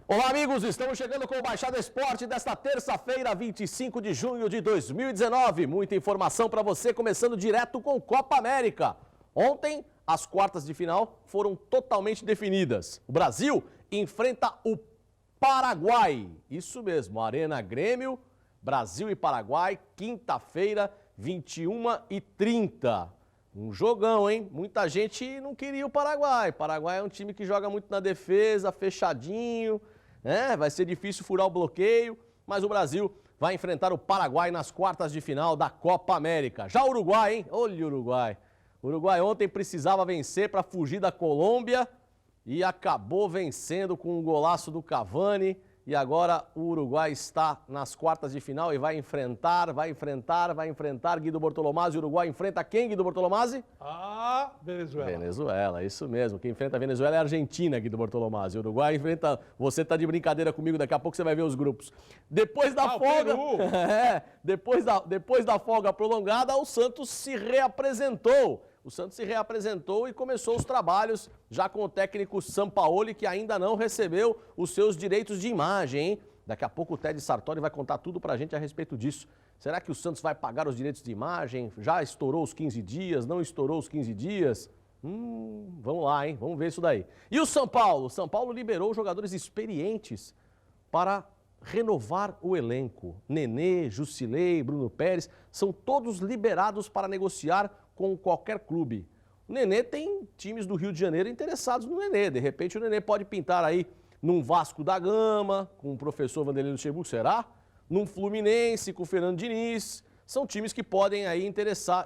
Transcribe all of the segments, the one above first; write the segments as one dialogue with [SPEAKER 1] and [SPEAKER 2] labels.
[SPEAKER 1] Olá, amigos, estamos chegando com o Baixada Esporte desta terça-feira, 25 de junho de 2019. Muita informação para você, começando direto com Copa América. Ontem, as quartas de final foram totalmente definidas. O Brasil enfrenta o Paraguai. Isso mesmo, Arena Grêmio, Brasil e Paraguai, quinta-feira, 21h30. Um jogão, hein? Muita gente não queria o Paraguai. O Paraguai é um time que joga muito na defesa, fechadinho, né? Vai ser difícil furar o bloqueio, mas o Brasil vai enfrentar o Paraguai nas quartas de final da Copa América. Já o Uruguai, hein? Olha o Uruguai. O Uruguai ontem precisava vencer para fugir da Colômbia e acabou vencendo com um golaço do Cavani. E agora o Uruguai está nas quartas de final e vai enfrentar Guido Bortolomazzi. O Uruguai enfrenta quem, Guido Bortolomazzi?
[SPEAKER 2] Venezuela.
[SPEAKER 1] Venezuela, isso mesmo. Quem enfrenta a Venezuela é a Argentina, Guido Bortolomazzi. O Uruguai enfrenta... Você tá de brincadeira comigo, daqui a pouco você vai ver os grupos. Depois da folga... depois da folga prolongada, o Santos se reapresentou. O Santos se reapresentou e começou os trabalhos já com o técnico Sampaoli, que ainda não recebeu os seus direitos de imagem, hein? Daqui a pouco o Ted Sartori vai contar tudo pra gente a respeito disso. Será que o Santos vai pagar os direitos de imagem? Já estourou os 15 dias? Não estourou os 15 dias? Vamos lá, hein? Vamos ver isso daí. E o São Paulo? O São Paulo liberou jogadores experientes para renovar o elenco. Nenê, Jusilei, Bruno Pérez, são todos liberados para negociar com qualquer clube. O Nenê tem times do Rio de Janeiro interessados no Nenê. De repente o Nenê pode pintar aí num Vasco da Gama, com o professor Vanderlei Luxemburgo, será? Num Fluminense, com o Fernando Diniz. São times que podem aí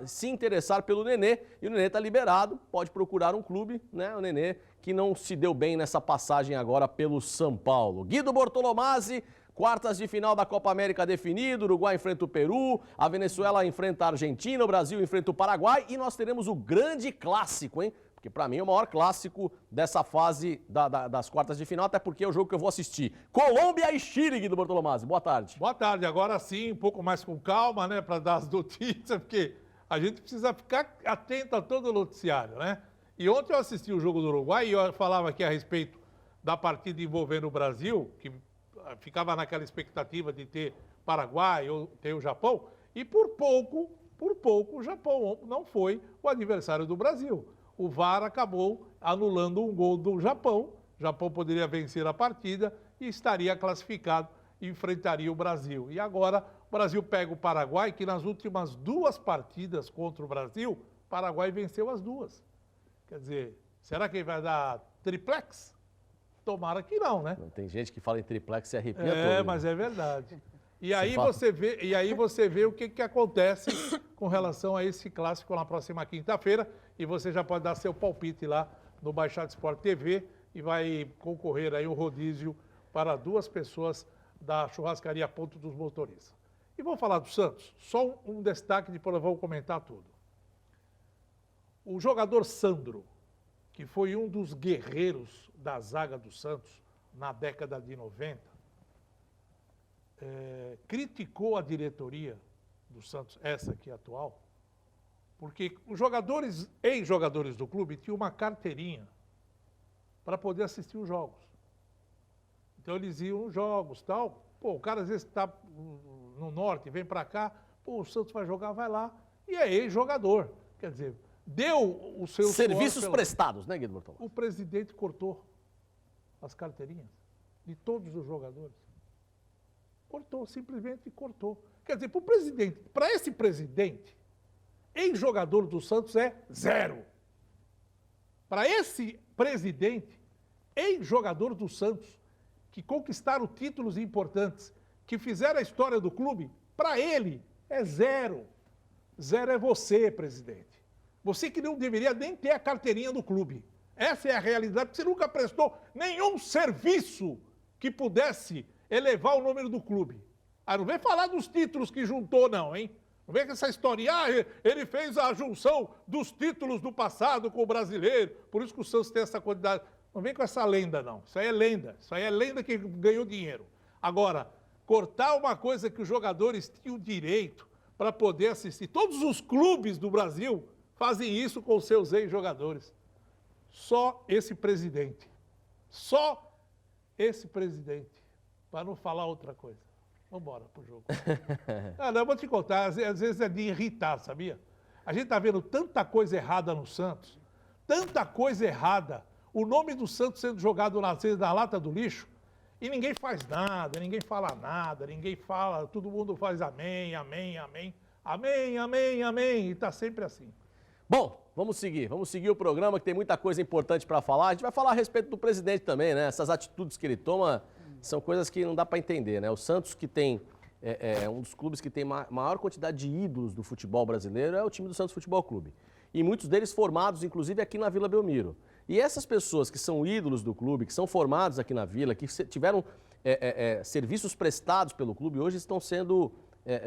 [SPEAKER 1] se interessar pelo Nenê. E o Nenê está liberado, pode procurar um clube, né? O Nenê que não se deu bem nessa passagem agora pelo São Paulo. Guido Bortolomazzi. Quartas de final da Copa América definido, o Uruguai enfrenta o Peru, a Venezuela enfrenta a Argentina, o Brasil enfrenta o Paraguai e nós teremos o grande clássico, hein? Porque para mim é o maior clássico dessa fase das quartas de final, até porque é o jogo que eu vou assistir. Colômbia e Chile, Guido Bortolomazzi. Boa tarde.
[SPEAKER 2] Boa tarde. Agora sim, um pouco mais com calma, né, para dar as notícias, porque a gente precisa ficar atento a todo o noticiário, né? E ontem eu assisti o jogo do Uruguai e eu falava aqui a respeito da partida envolvendo o Brasil, que ficava naquela expectativa de ter Paraguai ou ter o Japão, e por pouco o Japão não foi o adversário do Brasil. O VAR acabou anulando um gol do Japão, o Japão poderia vencer a partida e estaria classificado e enfrentaria o Brasil. E agora o Brasil pega o Paraguai, que nas últimas duas partidas contra o Brasil, o Paraguai venceu as duas. Quer dizer, será que ele vai dar triplex? Tomara que não, né?
[SPEAKER 1] Tem gente que fala em triplex e se arrepia todo.
[SPEAKER 2] Mas é verdade. E aí você vê o que acontece com relação a esse clássico na próxima quinta-feira e você já pode dar seu palpite lá no Baixada Esporte TV e vai concorrer aí um rodízio para 2 pessoas da churrascaria Ponto dos Motoristas. E vamos falar do Santos. Só um destaque, depois eu vou comentar tudo. O jogador Sandro, que foi um dos guerreiros da zaga do Santos na década de 90, criticou a diretoria do Santos, essa aqui atual, porque os ex-jogadores do clube tinham uma carteirinha para poder assistir os jogos. Então eles iam nos jogos, tal. Pô, o cara às vezes está no norte, vem para cá, pô, o Santos vai jogar, vai lá, e é ex-jogador. Quer dizer, deu os seus
[SPEAKER 1] serviços prestados, né, Guido Bortolomazzi?
[SPEAKER 2] O presidente cortou as carteirinhas de todos os jogadores. Cortou, simplesmente cortou. Quer dizer, para esse presidente, ex-jogador do Santos é 0. Para esse presidente, ex-jogador do Santos, que conquistaram títulos importantes, que fizeram a história do clube, para ele é 0. 0 é você, presidente. Você que não deveria nem ter a carteirinha do clube. Essa é a realidade, porque você nunca prestou nenhum serviço que pudesse elevar o número do clube. Não vem falar dos títulos que juntou, não, hein? Não vem com essa historinha, ele fez a junção dos títulos do passado com o brasileiro, por isso que o Santos tem essa quantidade. Não vem com essa lenda, não. Isso aí é lenda. Isso aí é lenda que ganhou dinheiro. Agora, cortar uma coisa que os jogadores tinham direito para poder assistir. Todos os clubes do Brasil fazem isso com seus ex-jogadores. Só esse presidente. Só esse presidente, para não falar outra coisa. Vamos embora pro jogo. Não, eu vou te contar, às vezes é de irritar, sabia? A gente tá vendo tanta coisa errada no Santos, tanta coisa errada, o nome do Santos sendo jogado na lata do lixo, e ninguém faz nada, ninguém fala nada, ninguém fala, todo mundo faz amém, amém, amém, amém, amém, amém, e tá sempre assim.
[SPEAKER 1] Bom, vamos seguir o programa que tem muita coisa importante para falar. A gente vai falar a respeito do presidente também, né? Essas atitudes que ele toma são coisas que não dá para entender, né? O Santos, que tem um dos clubes que tem maior quantidade de ídolos do futebol brasileiro, é o time do Santos Futebol Clube. E muitos deles formados, inclusive, aqui na Vila Belmiro. E essas pessoas que são ídolos do clube, que são formados aqui na Vila, que tiveram serviços prestados pelo clube, hoje estão sendo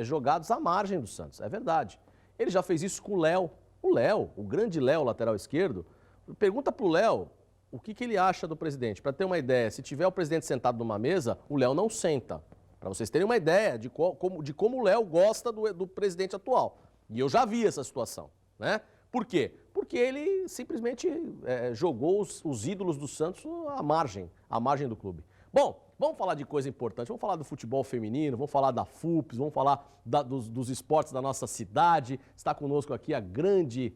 [SPEAKER 1] jogados à margem do Santos. É verdade. Ele já fez isso com o Léo. O Léo, o grande Léo, lateral esquerdo, pergunta pro Léo o que ele acha do presidente. Para ter uma ideia, se tiver o presidente sentado numa mesa, o Léo não senta. Para vocês terem uma ideia de como o Léo gosta do presidente atual. E eu já vi essa situação, né? Por quê? Porque ele simplesmente jogou os ídolos do Santos à margem do clube. Bom, vamos falar de coisa importante, vamos falar do futebol feminino, vamos falar da FUPS, vamos falar dos esportes da nossa cidade. Está conosco aqui a grande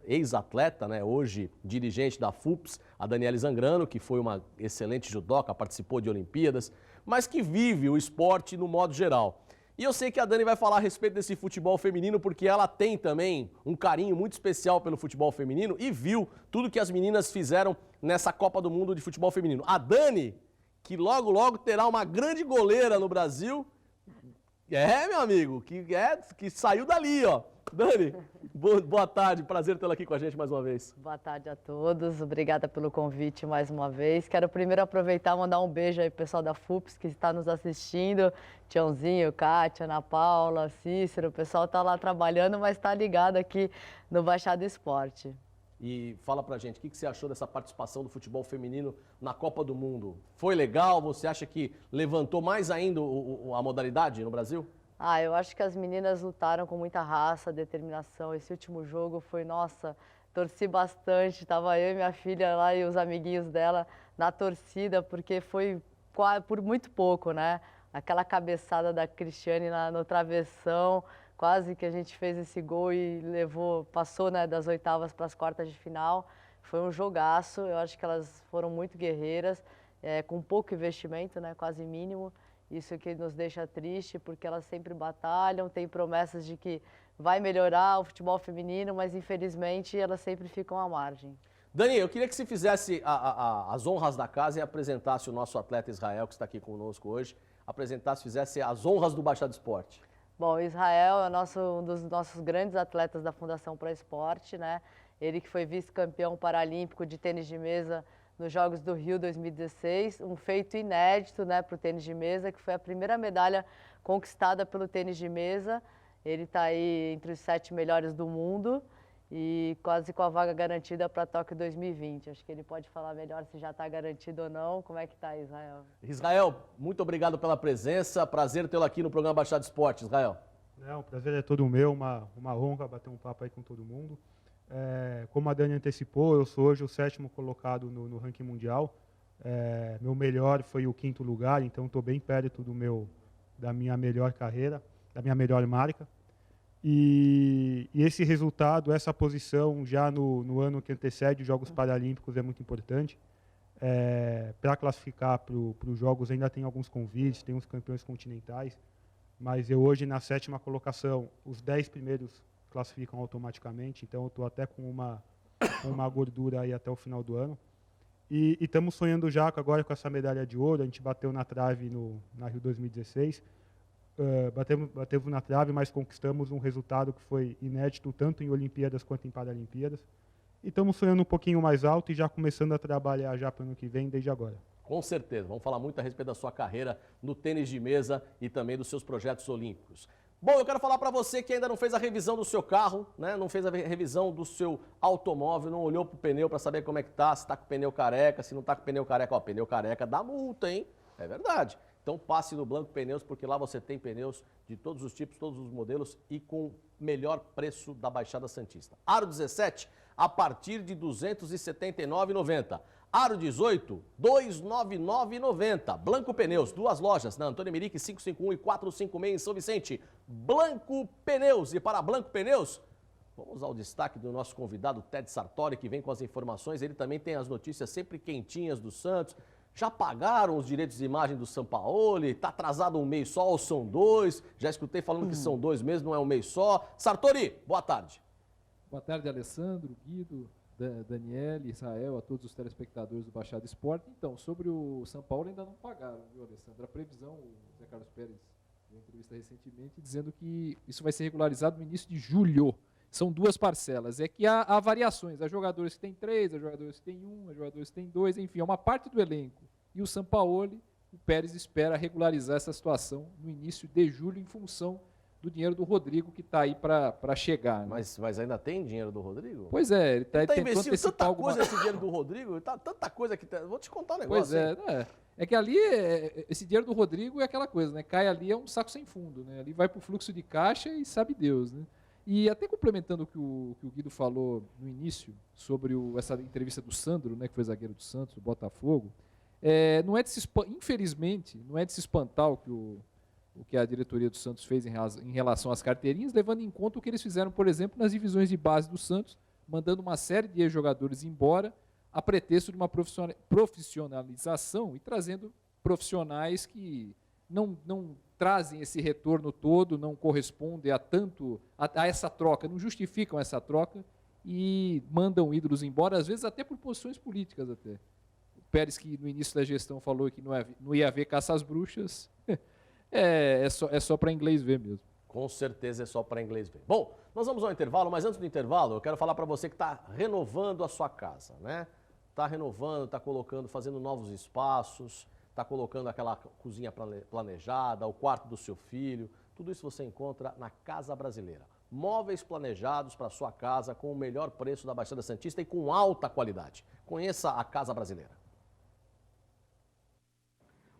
[SPEAKER 1] ex-atleta, né, hoje dirigente da FUPS, a Daniele Zangrano, que foi uma excelente judoca, participou de Olimpíadas, mas que vive o esporte no modo geral. E eu sei que a Dani vai falar a respeito desse futebol feminino, porque ela tem também um carinho muito especial pelo futebol feminino e viu tudo que as meninas fizeram nessa Copa do Mundo de futebol feminino. A Dani, que logo, logo terá uma grande goleira no Brasil, meu amigo, que saiu dali, ó. Dani, boa tarde, prazer tê-la aqui com a gente mais uma vez.
[SPEAKER 3] Boa tarde a todos, obrigada pelo convite mais uma vez. Quero primeiro aproveitar e mandar um beijo aí pro pessoal da FUPS que está nos assistindo, Tiãozinho, Kátia, Ana Paula, Cícero, o pessoal está lá trabalhando, mas está ligado aqui no Baixada Esporte.
[SPEAKER 1] E fala pra gente, o que você achou dessa participação do futebol feminino na Copa do Mundo? Foi legal? Você acha que levantou mais ainda a modalidade no Brasil?
[SPEAKER 3] Eu acho que as meninas lutaram com muita raça, determinação. Esse último jogo foi, nossa, torci bastante. Tava eu e minha filha lá e os amiguinhos dela na torcida, porque foi por muito pouco, né? Aquela cabeçada da Cristiane no travessão, quase que a gente fez esse gol e passou, né, das oitavas para as quartas de final. Foi um jogaço, eu acho que elas foram muito guerreiras, com pouco investimento, né, quase mínimo. Isso que nos deixa triste, porque elas sempre batalham, têm promessas de que vai melhorar o futebol feminino, mas infelizmente elas sempre ficam à margem.
[SPEAKER 1] Dani, eu queria que você fizesse as honras da casa e apresentasse o nosso atleta Israel, que está aqui conosco hoje, fizesse as honras do Baixada Esporte.
[SPEAKER 3] Bom, Israel é um dos nossos grandes atletas da Fundação Pro Esporte, né? Ele que foi vice-campeão paralímpico de tênis de mesa nos Jogos do Rio 2016, um feito inédito, né, para o tênis de mesa, que foi a primeira medalha conquistada pelo tênis de mesa. Ele está aí entre os 7 melhores do mundo e quase com a vaga garantida para Tóquio 2020. Acho que ele pode falar melhor se já está garantido ou não. Como é que está, Israel?
[SPEAKER 1] Israel, muito obrigado pela presença. Prazer tê-lo aqui no programa Baixada Esporte, Israel.
[SPEAKER 4] O prazer é todo meu, uma honra bater um papo aí com todo mundo. Como a Dani antecipou, eu sou hoje o 7º colocado no ranking mundial. Meu melhor foi o 5º lugar, então estou bem perto da minha melhor carreira, da minha melhor marca. E esse resultado, essa posição já no ano que antecede os Jogos Paralímpicos é muito importante. Para classificar para os Jogos ainda tem alguns convites, tem os campeões continentais, mas eu hoje na 7ª colocação, os 10 primeiros classificam automaticamente, então eu estou até com uma gordura aí até o final do ano. E estamos sonhando já agora com essa medalha de ouro. A gente bateu na trave na Rio 2016, batemos na trave, mas conquistamos um resultado que foi inédito tanto em Olimpíadas quanto em Paralimpíadas. E estamos sonhando um pouquinho mais alto e já começando a trabalhar já para o ano que vem, desde agora.
[SPEAKER 1] Com certeza, vamos falar muito a respeito da sua carreira no tênis de mesa e também dos seus projetos olímpicos. Bom, eu quero falar para você que ainda não fez a revisão do seu carro, né? Não fez a revisão do seu automóvel, não olhou pro pneu para saber como é que tá, se tá com pneu careca, se não tá com pneu careca. Ó, pneu careca dá multa, hein? É verdade. Então passe no Blanco Pneus, porque lá você tem pneus de todos os tipos, todos os modelos e com melhor preço da Baixada Santista. Aro 17 a partir de R$ 279,90. Aro 18, 299,90. Blanco Pneus, 2 lojas, na Antônio Emerick, 551 e 456 em São Vicente. Blanco Pneus. E para Blanco Pneus, vamos ao destaque do nosso convidado Ted Sartori, que vem com as informações. Ele também tem as notícias sempre quentinhas do Santos. Já pagaram os direitos de imagem do Sampaoli? Está atrasado um mês só ou são 2? Já escutei falando que são 2 meses, não é um mês só. Sartori, boa tarde.
[SPEAKER 5] Boa tarde, Alessandro, Guido, Daniele, Israel, a todos os telespectadores do Baixada Esporte. Então, sobre o Sampaoli ainda não pagaram, viu, Alessandro? A previsão, o Zé Carlos Pérez deu uma entrevista recentemente dizendo que isso vai ser regularizado no início de julho. São 2 parcelas. É que há variações. Há jogadores que têm 3, há jogadores que têm 1, há jogadores que têm 2, enfim, é uma parte do elenco. E o Sampaoli, o Pérez espera regularizar essa situação no início de julho em função do dinheiro do Rodrigo que está aí para chegar. Né?
[SPEAKER 1] Mas ainda tem dinheiro do Rodrigo?
[SPEAKER 5] Pois é, ele está tentando
[SPEAKER 1] investindo
[SPEAKER 5] antecipar
[SPEAKER 1] tanta coisa esse dinheiro do Rodrigo, tanta coisa que... Vou te contar um negócio.
[SPEAKER 5] Pois é, é que ali, esse dinheiro do Rodrigo é aquela coisa, né? Cai ali, é um saco sem fundo, né? Ali vai para o fluxo de caixa e sabe Deus, né? E até complementando o que o Guido falou no início, sobre essa entrevista do Sandro, né, que foi zagueiro do Santos, do Botafogo, não é de infelizmente, não é de se espantar o que a diretoria do Santos fez em relação às carteirinhas, levando em conta o que eles fizeram, por exemplo, nas divisões de base do Santos, mandando uma série de jogadores embora a pretexto de uma profissionalização e trazendo profissionais que não trazem esse retorno todo, não correspondem a essa troca, não justificam essa troca e mandam ídolos embora, às vezes até por posições políticas até. O Pérez, que no início da gestão falou que não ia haver caça às bruxas, é só para inglês ver mesmo.
[SPEAKER 1] Com certeza é só para inglês ver. Bom, nós vamos ao intervalo, mas antes do intervalo, eu quero falar para você que está renovando a sua casa, né? Está renovando, está colocando, fazendo novos espaços, está colocando aquela cozinha planejada, o quarto do seu filho. Tudo isso você encontra na Casa Brasileira. Móveis planejados para sua casa com o melhor preço da Baixada Santista e com alta qualidade. Conheça a Casa Brasileira.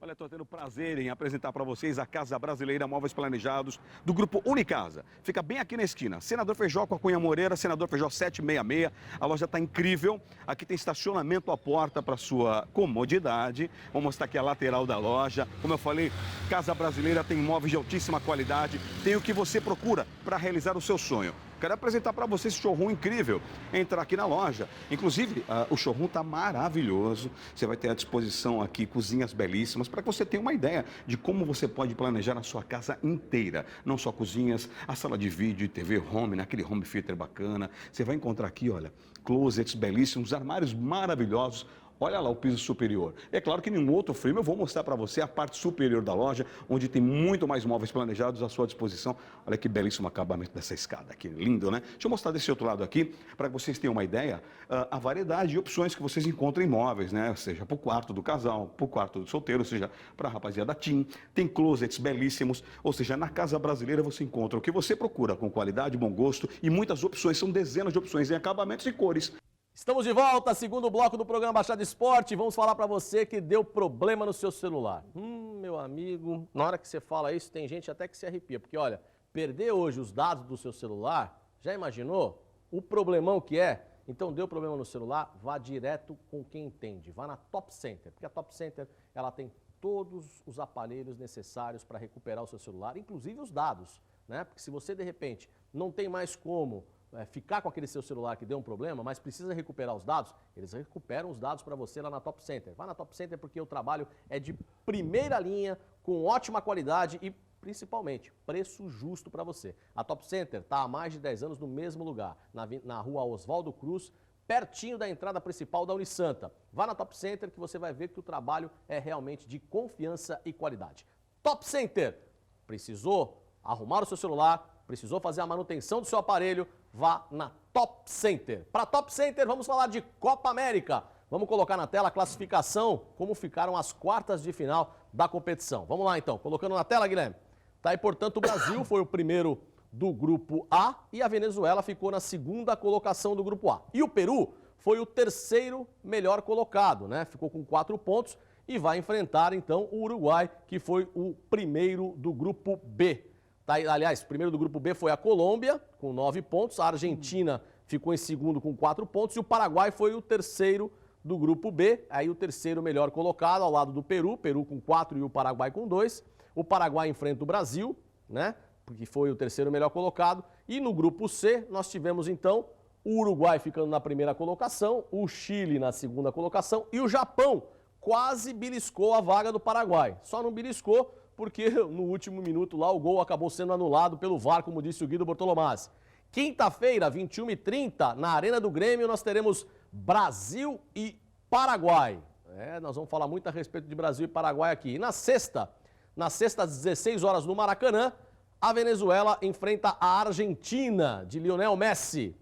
[SPEAKER 6] Olha, estou tendo prazer em apresentar para vocês a Casa Brasileira Móveis Planejados do Grupo Unicasa. Fica bem aqui na esquina. Senador Feijó com a Cunha Moreira, Senador Feijó 766. A loja está incrível. Aqui tem estacionamento à porta para sua comodidade. Vou mostrar aqui a lateral da loja. Como eu falei, Casa Brasileira tem móveis de altíssima qualidade. Tem o que você procura para realizar o seu sonho. Quero apresentar para você esse showroom incrível. Entrar aqui na loja. Inclusive, o showroom está maravilhoso. Você vai ter à disposição aqui cozinhas belíssimas para que você tenha uma ideia de como você pode planejar a sua casa inteira. Não só cozinhas, a sala de vídeo e TV home, naquele home theater bacana. Você vai encontrar aqui, olha, closets belíssimos, armários maravilhosos. Olha lá o piso superior. É claro que em um outro filme eu vou mostrar para você a parte superior da loja, onde tem muito mais móveis planejados à sua disposição. Olha que belíssimo acabamento dessa escada aqui, lindo, né? Deixa eu mostrar desse outro lado aqui, para que vocês tenham uma ideia, a variedade de opções que vocês encontram em móveis, né? Seja para o quarto do casal, para o quarto do solteiro, seja para a rapaziada teen. Tem closets belíssimos, ou seja, na Casa Brasileira você encontra o que você procura, com qualidade, bom gosto e muitas opções, são dezenas de opções em acabamentos e cores.
[SPEAKER 1] Estamos de volta, segundo bloco do programa Baixada Esporte. Vamos falar para você que deu problema no seu celular. Meu amigo, na hora que você fala isso, tem gente até que se arrepia. Porque, olha, perder hoje os dados do seu celular, já imaginou o problemão que é? Então, deu problema no celular, vá direto com quem entende. Vá na Top Center, porque a Top Center, ela tem todos os aparelhos necessários para recuperar o seu celular, inclusive os dados, né? Porque se você, de repente, não tem mais como ficar com aquele seu celular que deu um problema, mas precisa recuperar os dados, eles recuperam os dados para você lá na Top Center. Vá na Top Center porque o trabalho é de primeira linha, com ótima qualidade e, principalmente, preço justo para você. A Top Center está há mais de 10 anos no mesmo lugar, na rua Oswaldo Cruz, pertinho da entrada principal da Unisanta. Vá na Top Center que você vai ver que o trabalho é realmente de confiança e qualidade. Top Center, precisou arrumar o seu celular, precisou fazer a manutenção do seu aparelho, vá na Top Center. Para Top Center, vamos falar de Copa América. Vamos colocar na tela a classificação, como ficaram as quartas de final da competição. Vamos lá então, colocando na tela, Guilherme. Tá aí, portanto, o Brasil foi o primeiro do grupo A e a Venezuela ficou na segunda colocação do grupo A. E o Peru foi o terceiro melhor colocado, né? Ficou com 4 pontos e vai enfrentar então o Uruguai, que foi o primeiro do grupo B. Tá, aliás, o primeiro do grupo B foi a Colômbia, com 9 pontos, a Argentina ficou em segundo com 4 pontos e o Paraguai foi o terceiro do grupo B, aí o terceiro melhor colocado ao lado do Peru com 4 e o Paraguai com 2. O Paraguai enfrenta o Brasil, né? Porque foi o terceiro melhor colocado. E no grupo C, nós tivemos então o Uruguai ficando na primeira colocação, o Chile na segunda colocação e o Japão quase beliscou a vaga do Paraguai. Só não beliscou porque no último minuto lá o gol acabou sendo anulado pelo VAR, como disse o Guido Bortolomazzi. Quinta-feira, 21h30, na Arena do Grêmio, nós teremos Brasil e Paraguai. Nós vamos falar muito a respeito de Brasil e Paraguai aqui. E na sexta, às 16 horas no Maracanã, a Venezuela enfrenta a Argentina, de Lionel Messi.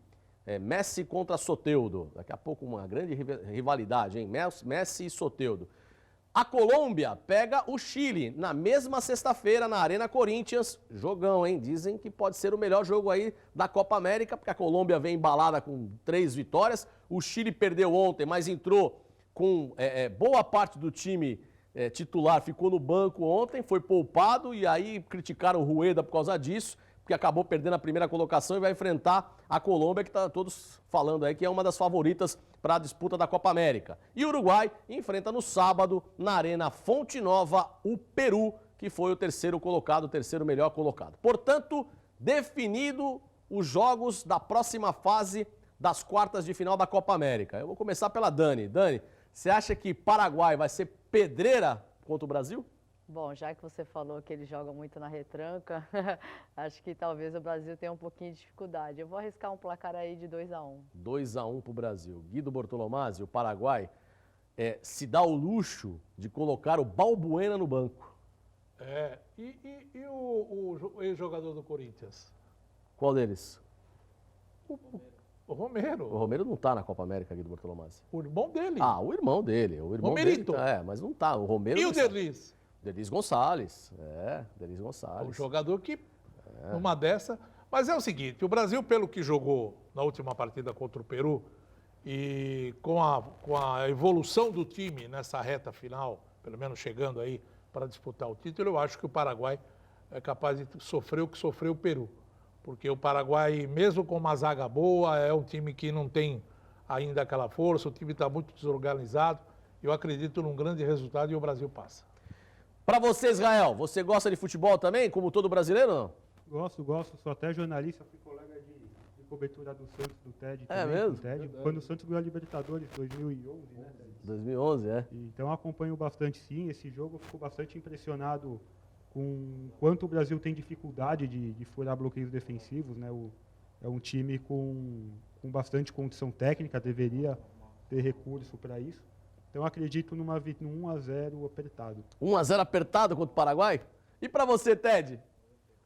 [SPEAKER 1] Messi contra Soteldo. Daqui a pouco uma grande rivalidade, hein? Messi e Soteldo. A Colômbia pega o Chile na mesma sexta-feira na Arena Corinthians. Jogão, hein? Dizem que pode ser o melhor jogo aí da Copa América, porque a Colômbia vem embalada com 3 vitórias. O Chile perdeu ontem, mas entrou com boa parte do time titular, ficou no banco ontem, foi poupado e aí criticaram o Rueda por causa disso, porque acabou perdendo a primeira colocação e vai enfrentar a Colômbia, que está todos falando aí que é uma das favoritas para a disputa da Copa América. E o Uruguai enfrenta no sábado, na Arena Fonte Nova, o Peru, que foi o terceiro colocado, o terceiro melhor colocado. Portanto, definido os jogos da próxima fase das quartas de final da Copa América. Eu vou começar pela Dani. Dani, você acha que Paraguai vai ser pedreira contra o Brasil?
[SPEAKER 3] Bom, já que você falou que ele joga muito na retranca, acho que talvez o Brasil tenha um pouquinho de dificuldade. Eu vou arriscar um placar aí de 2-1. 2-1
[SPEAKER 1] para o Brasil. Guido Bortolomazzi, o Paraguai, se dá o luxo de colocar o Balbuena no banco.
[SPEAKER 2] E o ex-jogador do Corinthians?
[SPEAKER 1] Qual deles?
[SPEAKER 2] O Romero.
[SPEAKER 1] O Romero não está na Copa América, Guido Bortolomazzi.
[SPEAKER 2] O irmão dele.
[SPEAKER 1] O irmão dele. O
[SPEAKER 2] Romerito.
[SPEAKER 1] Dele, mas não está. O Romero.
[SPEAKER 2] E o Derlis?
[SPEAKER 1] Derlis Gonçalves. Derlis Gonçalves.
[SPEAKER 2] O jogador que, numa dessa... Mas é o seguinte, o Brasil, pelo que jogou na última partida contra o Peru, e com a evolução do time nessa reta final, pelo menos chegando aí para disputar o título, eu acho que o Paraguai é capaz de sofrer o que sofreu o Peru. Porque o Paraguai, mesmo com uma zaga boa, é um time que não tem ainda aquela força, o time está muito desorganizado. Eu acredito num grande resultado e o Brasil passa.
[SPEAKER 1] Para você, Israel, você gosta de futebol também, como todo brasileiro, não?
[SPEAKER 4] Gosto. Sou até jornalista, fui colega de cobertura do Santos, do TED.
[SPEAKER 1] Mesmo?
[SPEAKER 4] Quando o Santos ganhou a Libertadores, 2011, né?
[SPEAKER 1] 2011,
[SPEAKER 4] Então acompanho bastante, sim. Esse jogo eu fico bastante impressionado com quanto o Brasil tem dificuldade de furar bloqueios defensivos, né? É um time com bastante condição técnica, deveria ter recurso para isso. Então acredito num 1-0 apertado.
[SPEAKER 1] 1-0 apertado contra o Paraguai? E para você, Ted?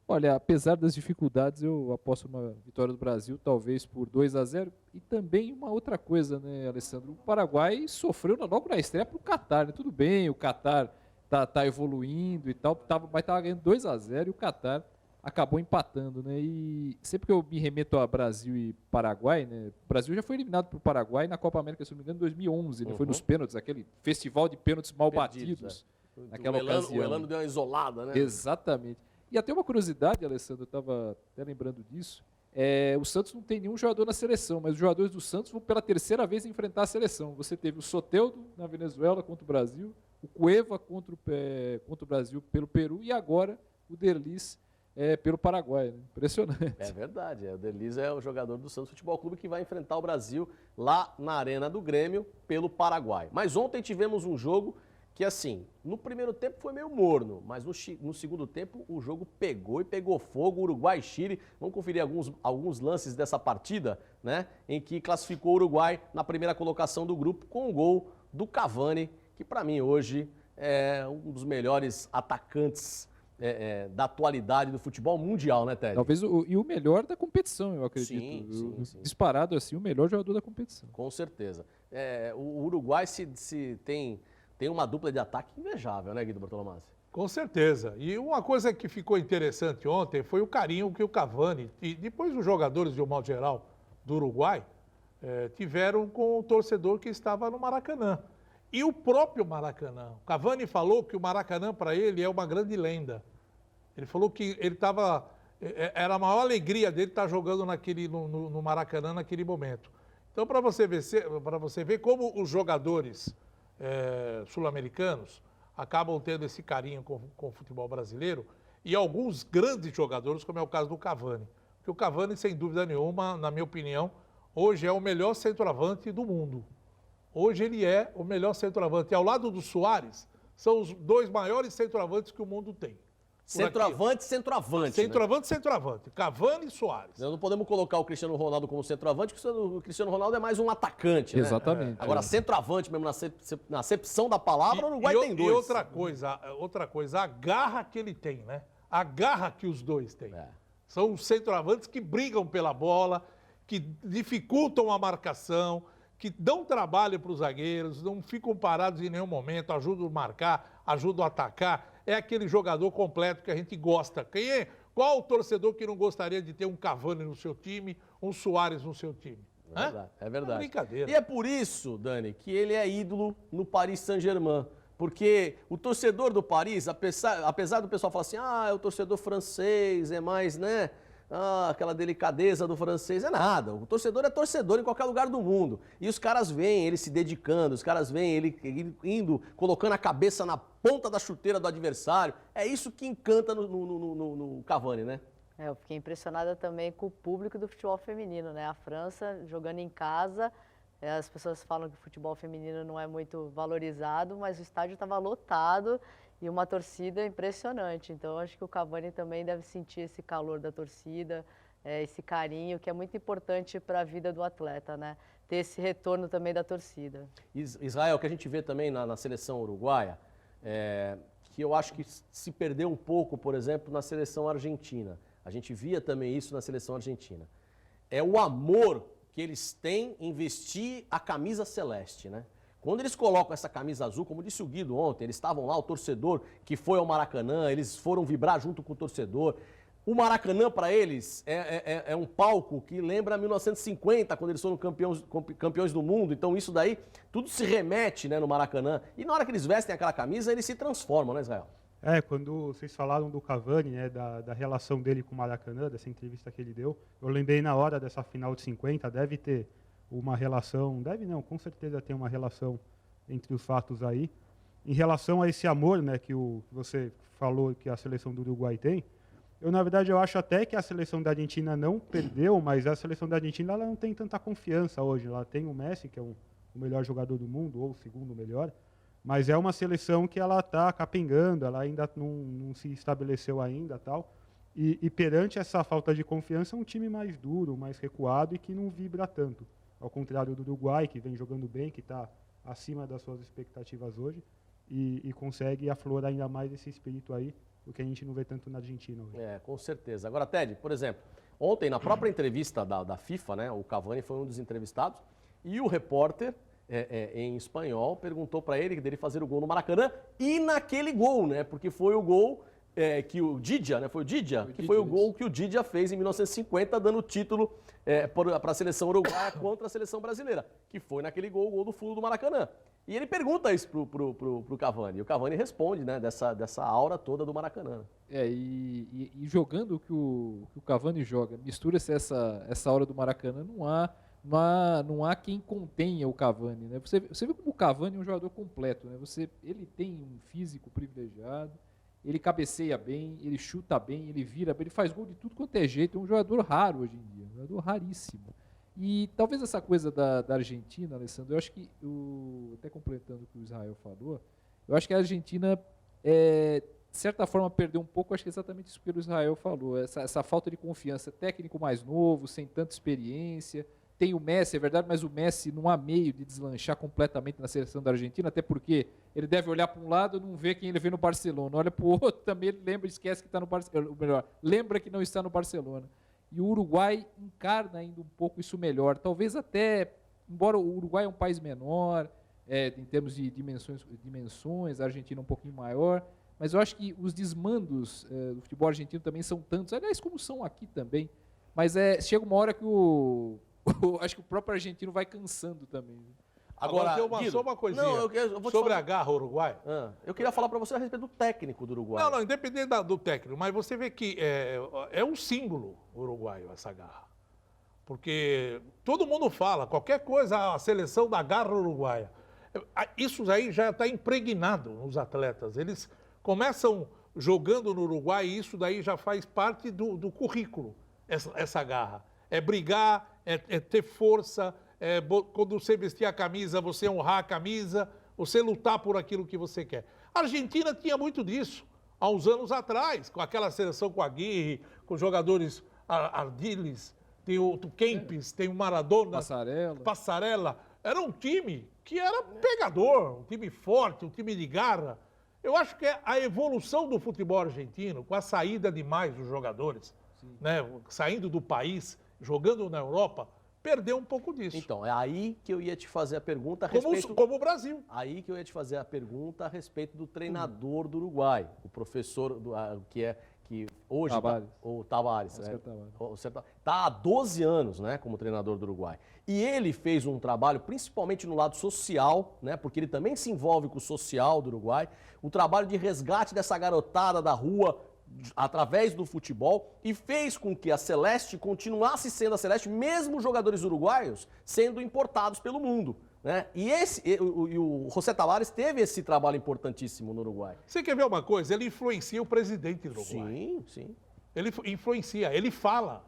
[SPEAKER 5] Olha, apesar das dificuldades, eu aposto uma vitória do Brasil, talvez por 2-0. E também uma outra coisa, né, Alessandro? O Paraguai sofreu logo na estreia para o Catar, né? Tudo bem, o Catar tá evoluindo e tal, mas estava ganhando 2-0 e o Catar acabou empatando, né? E sempre que eu me remeto a Brasil e Paraguai, né? O Brasil já foi eliminado para o Paraguai na Copa América, se não me engano, em 2011, né? Foi nos pênaltis, aquele festival de pênaltis mal batidos. Naquela ocasião.
[SPEAKER 1] O Elano deu uma isolada, né?
[SPEAKER 5] Exatamente. E até uma curiosidade, Alessandro, eu estava até lembrando disso, o Santos não tem nenhum jogador na seleção, mas os jogadores do Santos vão pela terceira vez enfrentar a seleção. Você teve o Soteldo na Venezuela contra o Brasil, o Cueva contra o Brasil pelo Peru e agora o Derlis pelo Paraguai. Né? Impressionante.
[SPEAKER 1] É verdade, o Derlis é o jogador do Santos Futebol Clube que vai enfrentar o Brasil lá na Arena do Grêmio pelo Paraguai. Mas ontem tivemos um jogo que, assim, no primeiro tempo foi meio morno, mas no segundo tempo o jogo pegou fogo, Uruguai e Chile. Vamos conferir alguns lances dessa partida, né, em que classificou o Uruguai na primeira colocação do grupo com o gol do Cavani, que para mim hoje é um dos melhores atacantes da atualidade do futebol mundial, né, Ted?
[SPEAKER 5] Talvez o melhor da competição, eu acredito.
[SPEAKER 1] Sim.
[SPEAKER 5] Disparado assim, o melhor jogador da competição.
[SPEAKER 1] Com certeza. O Uruguai se tem uma dupla de ataque invejável, né, Guido Bortolomazzi?
[SPEAKER 2] Com certeza. E uma coisa que ficou interessante ontem foi o carinho que o Cavani e depois os jogadores, de um modo geral, do Uruguai, tiveram com o torcedor que estava no Maracanã. E o próprio Maracanã. O Cavani falou que o Maracanã, para ele, é uma grande lenda. Ele falou que ele estava... Era a maior alegria dele estar jogando no Maracanã naquele momento. Então, para você ver como os jogadores sul-americanos acabam tendo esse carinho com o futebol brasileiro e alguns grandes jogadores, como é o caso do Cavani. Porque o Cavani, sem dúvida nenhuma, na minha opinião, hoje é o melhor centroavante do mundo. Hoje ele é o melhor centroavante. E ao lado do Suárez, são os dois maiores centroavantes que o mundo tem.
[SPEAKER 1] Centroavante.
[SPEAKER 2] Centroavante. Cavani e Suárez.
[SPEAKER 1] Nós não podemos colocar o Cristiano Ronaldo como centroavante, porque o Cristiano Ronaldo é mais um atacante, né?
[SPEAKER 5] Exatamente.
[SPEAKER 1] Agora, centroavante mesmo, na acepção da palavra, o Uruguai tem dois.
[SPEAKER 2] E outra coisa, a garra que ele tem, né? A garra que os dois têm. São centroavantes que brigam pela bola, que dificultam a marcação, que dão trabalho para os zagueiros, não ficam parados em nenhum momento, ajudam a marcar, ajudam a atacar. É aquele jogador completo que a gente gosta. Qual o torcedor que não gostaria de ter um Cavani no seu time, um Suárez no seu time?
[SPEAKER 1] É verdade.
[SPEAKER 2] É brincadeira.
[SPEAKER 1] E é por isso, Dani, que ele é ídolo no Paris Saint-Germain. Porque o torcedor do Paris, apesar do pessoal falar assim, é o torcedor francês, é mais, né? Aquela delicadeza do francês, é nada. O torcedor é torcedor em qualquer lugar do mundo. E os caras veem ele se dedicando, os caras veem ele indo, colocando a cabeça na ponta da chuteira do adversário. É isso que encanta no Cavani, né?
[SPEAKER 3] Eu fiquei impressionada também com o público do futebol feminino, né? A França jogando em casa, as pessoas falam que o futebol feminino não é muito valorizado, mas o estádio estava lotado. E uma torcida impressionante. Então, eu acho que o Cavani também deve sentir esse calor da torcida, esse carinho, que é muito importante para a vida do atleta, né? Ter esse retorno também da torcida.
[SPEAKER 1] Israel, que a gente vê também na seleção uruguaia, que eu acho que se perdeu um pouco, por exemplo, na seleção argentina. A gente via também isso na seleção argentina. É o amor que eles têm em vestir a camisa celeste, né? Quando eles colocam essa camisa azul, como disse o Guido ontem, eles estavam lá, o torcedor que foi ao Maracanã, eles foram vibrar junto com o torcedor. O Maracanã, para eles, é um palco que lembra 1950, quando eles foram campeões do mundo. Então, isso daí, tudo se remete, né, no Maracanã. E na hora que eles vestem aquela camisa, eles se transformam, né, Israel?
[SPEAKER 4] Quando vocês falaram do Cavani, né, da relação dele com o Maracanã, dessa entrevista que ele deu, eu lembrei na hora dessa final de 50, deve ter uma relação, com certeza tem uma relação entre os fatos aí. Em relação a esse amor, né, que você falou que a seleção do Uruguai tem, na verdade, eu acho até que a seleção da Argentina não perdeu, mas a seleção da Argentina ela não tem tanta confiança hoje. Ela tem o Messi, que é o melhor jogador do mundo, ou o segundo melhor, mas é uma seleção que ela está capengando, ela ainda não se estabeleceu ainda, tal. E perante essa falta de confiança, é um time mais duro, mais recuado e que não vibra tanto. Ao contrário do Uruguai, que vem jogando bem, que está acima das suas expectativas hoje e consegue aflorar ainda mais esse espírito aí, o que a gente não vê tanto na Argentina hoje.
[SPEAKER 1] Com certeza. Agora, Ted, por exemplo, ontem, na própria entrevista da FIFA, né, o Cavani foi um dos entrevistados e o repórter, em espanhol, perguntou para ele dele fazer o gol no Maracanã e naquele gol, né, porque foi o gol que o Didia, né? Foi o Didia? Foi o gol que o Didia fez em 1950, dando o título para a seleção uruguaia contra a seleção brasileira, que foi naquele gol, o gol do fundo do Maracanã. E ele pergunta isso pro Cavani, e o Cavani responde, né, dessa aura toda do Maracanã.
[SPEAKER 5] E jogando o que o Cavani joga, mistura-se essa aura do Maracanã, não há quem contenha o Cavani, né? Você vê como o Cavani é um jogador completo, né? Ele tem um físico privilegiado, ele cabeceia bem, ele chuta bem, ele vira bem, ele faz gol de tudo quanto é jeito. É um jogador raro hoje em dia, um jogador raríssimo. E talvez essa coisa da Argentina, Alessandro, eu acho que, até completando o que o Israel falou, eu acho que a Argentina, de certa forma, perdeu um pouco, acho que é exatamente isso que o Israel falou, essa falta de confiança, técnico mais novo, sem tanta experiência. Tem o Messi, é verdade, mas o Messi não há meio de deslanchar completamente na seleção da Argentina, até porque ele deve olhar para um lado e não vê quem ele vê no Barcelona. Olha para o outro, também ele lembra, esquece que está no Barcelona. Ou melhor, lembra que não está no Barcelona. E o Uruguai encarna ainda um pouco isso melhor. Talvez até, embora o Uruguai é um país menor, em termos de dimensões, a Argentina é um pouquinho maior, mas eu acho que os desmandos do futebol argentino também são tantos, aliás, como são aqui também. Mas chega uma hora que acho que o próprio argentino vai cansando também.
[SPEAKER 2] Agora só uma coisinha.
[SPEAKER 1] Não, eu vou
[SPEAKER 2] sobre a garra uruguaia.
[SPEAKER 1] Eu queria falar para você a respeito do técnico do Uruguai.
[SPEAKER 2] Não, independente do técnico, mas você vê que é um símbolo uruguaio essa garra. Porque todo mundo fala, qualquer coisa, a seleção da garra uruguaia. Isso aí já está impregnado nos atletas. Eles começam jogando no Uruguai e isso daí já faz parte do currículo, essa garra. É brigar, é ter força, quando você vestir a camisa, você honrar a camisa, você lutar por aquilo que você quer. A Argentina tinha muito disso, há uns anos atrás, com aquela seleção com a Aguirre, com jogadores Ardiles, tem o Kempis, tem o Maradona, Passarella. Era um time que era pegador, um time forte, um time de garra. Eu acho que a evolução do futebol argentino, com a saída de mais dos jogadores, né, saindo do país, jogando na Europa, perdeu um pouco disso.
[SPEAKER 1] Então, é aí que eu ia te fazer a pergunta a
[SPEAKER 2] respeito... Como o Brasil.
[SPEAKER 1] Aí que eu ia te fazer a pergunta a respeito do treinador do Uruguai, o professor que hoje
[SPEAKER 5] Tavares.
[SPEAKER 1] O Tavares, está há 12 anos, né, como treinador do Uruguai. E ele fez um trabalho, principalmente no lado social, né, porque ele também se envolve com o social do Uruguai, um trabalho de resgate dessa garotada da rua através do futebol e fez com que a Celeste continuasse sendo a Celeste, mesmo os jogadores uruguaios sendo importados pelo mundo. Né? E o José Tavares teve esse trabalho importantíssimo no Uruguai.
[SPEAKER 2] Você quer ver uma coisa? Ele influencia o presidente do Uruguai.
[SPEAKER 1] Sim, sim.
[SPEAKER 2] Ele influencia, ele fala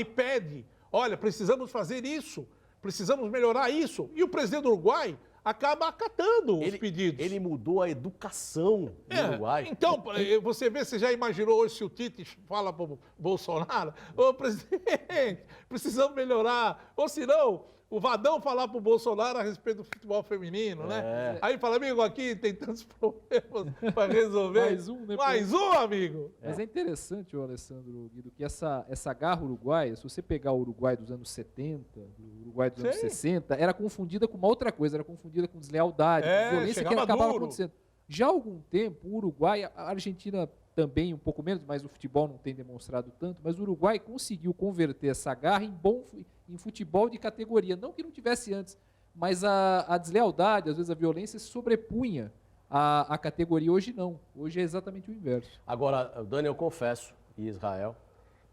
[SPEAKER 2] e pede. Olha, precisamos fazer isso, precisamos melhorar isso. E o presidente do Uruguai acaba acatando os pedidos.
[SPEAKER 1] Ele mudou a educação no Uruguai.
[SPEAKER 2] Então, você já imaginou hoje se o Tite fala para o Bolsonaro, ô presidente, precisamos melhorar, ou se não, o Vadão falar para o Bolsonaro a respeito do futebol feminino, né? Aí fala, amigo, aqui tem tantos problemas para resolver.
[SPEAKER 5] Mais um, né?
[SPEAKER 2] Mais um, amigo.
[SPEAKER 5] Mas é interessante, Alessandro Guido, que essa garra uruguaia, se você pegar o Uruguai dos anos 70, o Uruguai dos anos 60, era confundida com uma outra coisa, era confundida com deslealdade, com violência que acabava acontecendo. Já há algum tempo, o Uruguai, a Argentina também um pouco menos, mas o futebol não tem demonstrado tanto, mas o Uruguai conseguiu converter essa garra em futebol de categoria. Não que não tivesse antes, mas a deslealdade, às vezes a violência, se sobrepunha à categoria. Hoje não. Hoje é exatamente o inverso.
[SPEAKER 1] Agora, Dani, eu confesso, e Israel,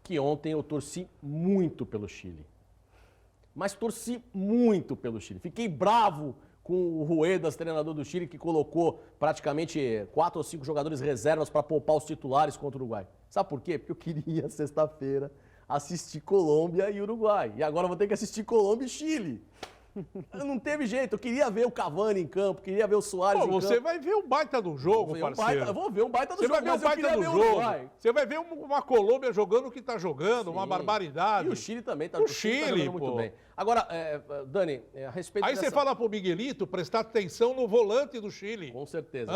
[SPEAKER 1] que ontem eu torci muito pelo Chile. Mas torci muito pelo Chile. Fiquei bravo com o Ruedas, treinador do Chile, que colocou praticamente 4 ou 5 jogadores reservas para poupar os titulares contra o Uruguai. Sabe por quê? Porque eu queria, sexta-feira, assistir Colômbia e Uruguai. E agora eu vou ter que assistir Colômbia e Chile. Não teve jeito, eu queria ver o Cavani em campo, queria ver o Soares em campo.
[SPEAKER 2] Você vai ver um baita do jogo, parceiro.
[SPEAKER 1] Eu vou ver um baita do jogo,
[SPEAKER 2] Você vai ver um baita do jogo. Você vai ver uma Colômbia jogando o que está jogando, uma barbaridade.
[SPEAKER 1] E o Chile também está
[SPEAKER 2] jogando
[SPEAKER 1] muito bem. Agora, Dani, a respeito
[SPEAKER 2] Aí você fala pro Miguelito prestar atenção no volante do Chile.
[SPEAKER 1] Com certeza.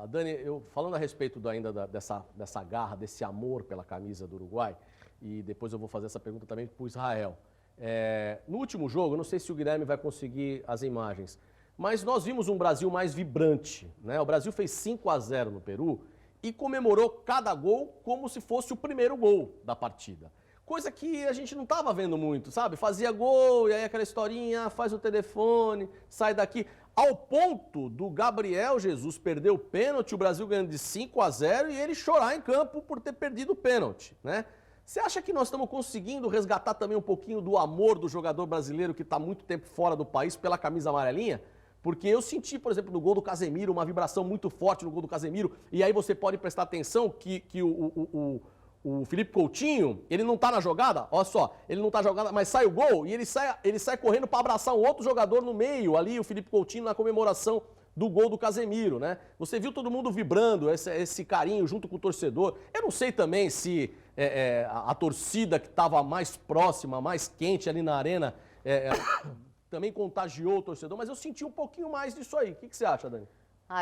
[SPEAKER 1] Dani, falando a respeito ainda dessa garra, desse amor pela camisa do Uruguai, e depois eu vou fazer essa pergunta também para o Israel. No último jogo, eu não sei se o Guilherme vai conseguir as imagens, mas nós vimos um Brasil mais vibrante, né? O Brasil fez 5-0 no Peru e comemorou cada gol como se fosse o primeiro gol da partida. Coisa que a gente não estava vendo muito, sabe? Fazia gol e aí aquela historinha, faz o telefone, sai daqui. Ao ponto do Gabriel Jesus perder o pênalti, o Brasil ganhando de 5-0 e ele chorar em campo por ter perdido o pênalti, né? Você acha que nós estamos conseguindo resgatar também um pouquinho do amor do jogador brasileiro que está muito tempo fora do país pela camisa amarelinha? Porque eu senti, por exemplo, no gol do Casemiro, uma vibração muito forte no gol do Casemiro, e aí você pode prestar atenção que o Felipe Coutinho, ele não tá na jogada, olha só, ele não tá na jogada, mas sai o gol e ele sai correndo para abraçar um outro jogador no meio, ali o Felipe Coutinho na comemoração do gol do Casemiro, né? Você viu todo mundo vibrando, esse carinho junto com o torcedor. Eu não sei também se a torcida que estava mais próxima, mais quente ali na arena, também contagiou o torcedor, mas eu senti um pouquinho mais disso aí. O que você acha, Dani?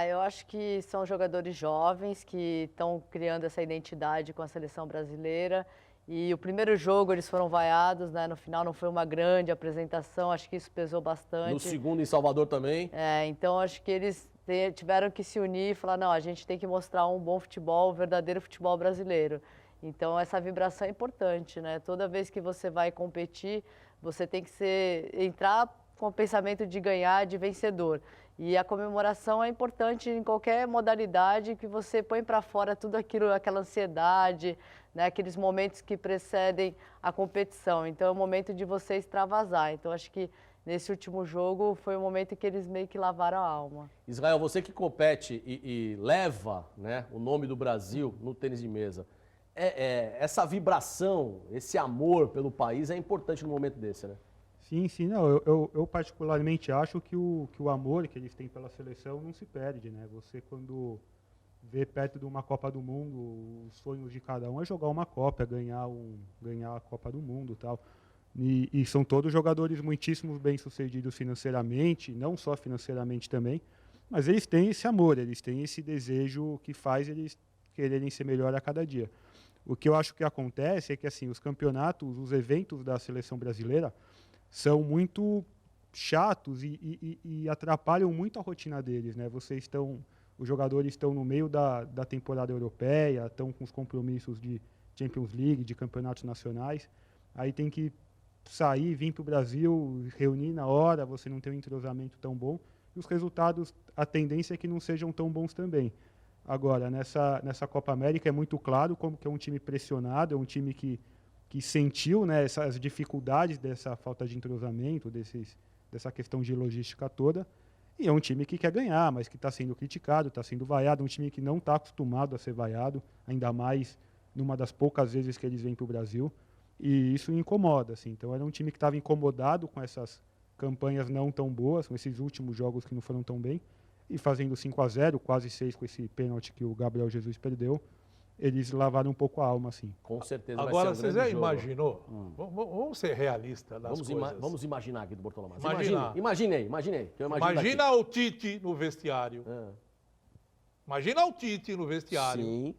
[SPEAKER 3] Eu acho que são jogadores jovens que estão criando essa identidade com a seleção brasileira. E o primeiro jogo eles foram vaiados, né? No final não foi uma grande apresentação, acho que isso pesou bastante.
[SPEAKER 1] No segundo em Salvador também.
[SPEAKER 3] Então acho que eles tiveram que se unir e falar, não, a gente tem que mostrar um bom futebol, um verdadeiro futebol brasileiro. Então essa vibração é importante, né? Toda vez que você vai competir, você tem que entrar com o pensamento de ganhar, de vencedor. E a comemoração é importante em qualquer modalidade que você põe para fora tudo aquilo, aquela ansiedade, né, aqueles momentos que precedem a competição. Então é o momento de você extravasar. Então acho que nesse último jogo foi o momento que eles meio que lavaram a alma.
[SPEAKER 1] Israel, você que compete e leva, né, o nome do Brasil no tênis de mesa, essa vibração, esse amor pelo país é importante no momento desse, né?
[SPEAKER 4] Sim, sim, não, eu particularmente acho que o amor que eles têm pela seleção não se perde, né? Você quando vê perto de uma Copa do Mundo, os sonhos de cada um é jogar uma Copa, ganhar a Copa do Mundo e tal. E são todos jogadores muitíssimo bem-sucedidos financeiramente, não só financeiramente também, mas eles têm esse amor, eles têm esse desejo que faz eles quererem ser melhor a cada dia. O que eu acho que acontece é que assim, os campeonatos, os eventos da seleção brasileira são muito chatos e atrapalham muito a rotina deles, né? Os jogadores estão no meio da temporada europeia, estão com os compromissos de Champions League, de campeonatos nacionais, aí tem que sair, vir para o Brasil, reunir na hora, você não tem um entrosamento tão bom, e os resultados, a tendência é que não sejam tão bons também. Agora, nessa Copa América é muito claro como que é um time pressionado, é um time que sentiu, né, essas dificuldades dessa falta de entrosamento, dessa questão de logística toda, e é um time que quer ganhar, mas que está sendo criticado, está sendo vaiado, um time que não está acostumado a ser vaiado, ainda mais numa das poucas vezes que eles vêm para o Brasil, e isso incomoda. Assim. Então era um time que estava incomodado com essas campanhas não tão boas, com esses últimos jogos que não foram tão bem, e fazendo 5-0, quase 6 com esse pênalti que o Gabriel Jesus perdeu, eles lavaram um pouco a alma, assim.
[SPEAKER 1] Com certeza
[SPEAKER 2] Agora,
[SPEAKER 1] vai ser um
[SPEAKER 2] você já
[SPEAKER 1] grande jogo.
[SPEAKER 2] imaginou? Vamos ser realistas das coisas.
[SPEAKER 1] Vamos imaginar aqui do Bortolomé.
[SPEAKER 2] Imagina.
[SPEAKER 1] Imagine. Que eu
[SPEAKER 2] Imagina
[SPEAKER 1] daqui.
[SPEAKER 2] o Tite no vestiário. Imagina o Tite no vestiário.
[SPEAKER 1] Sim.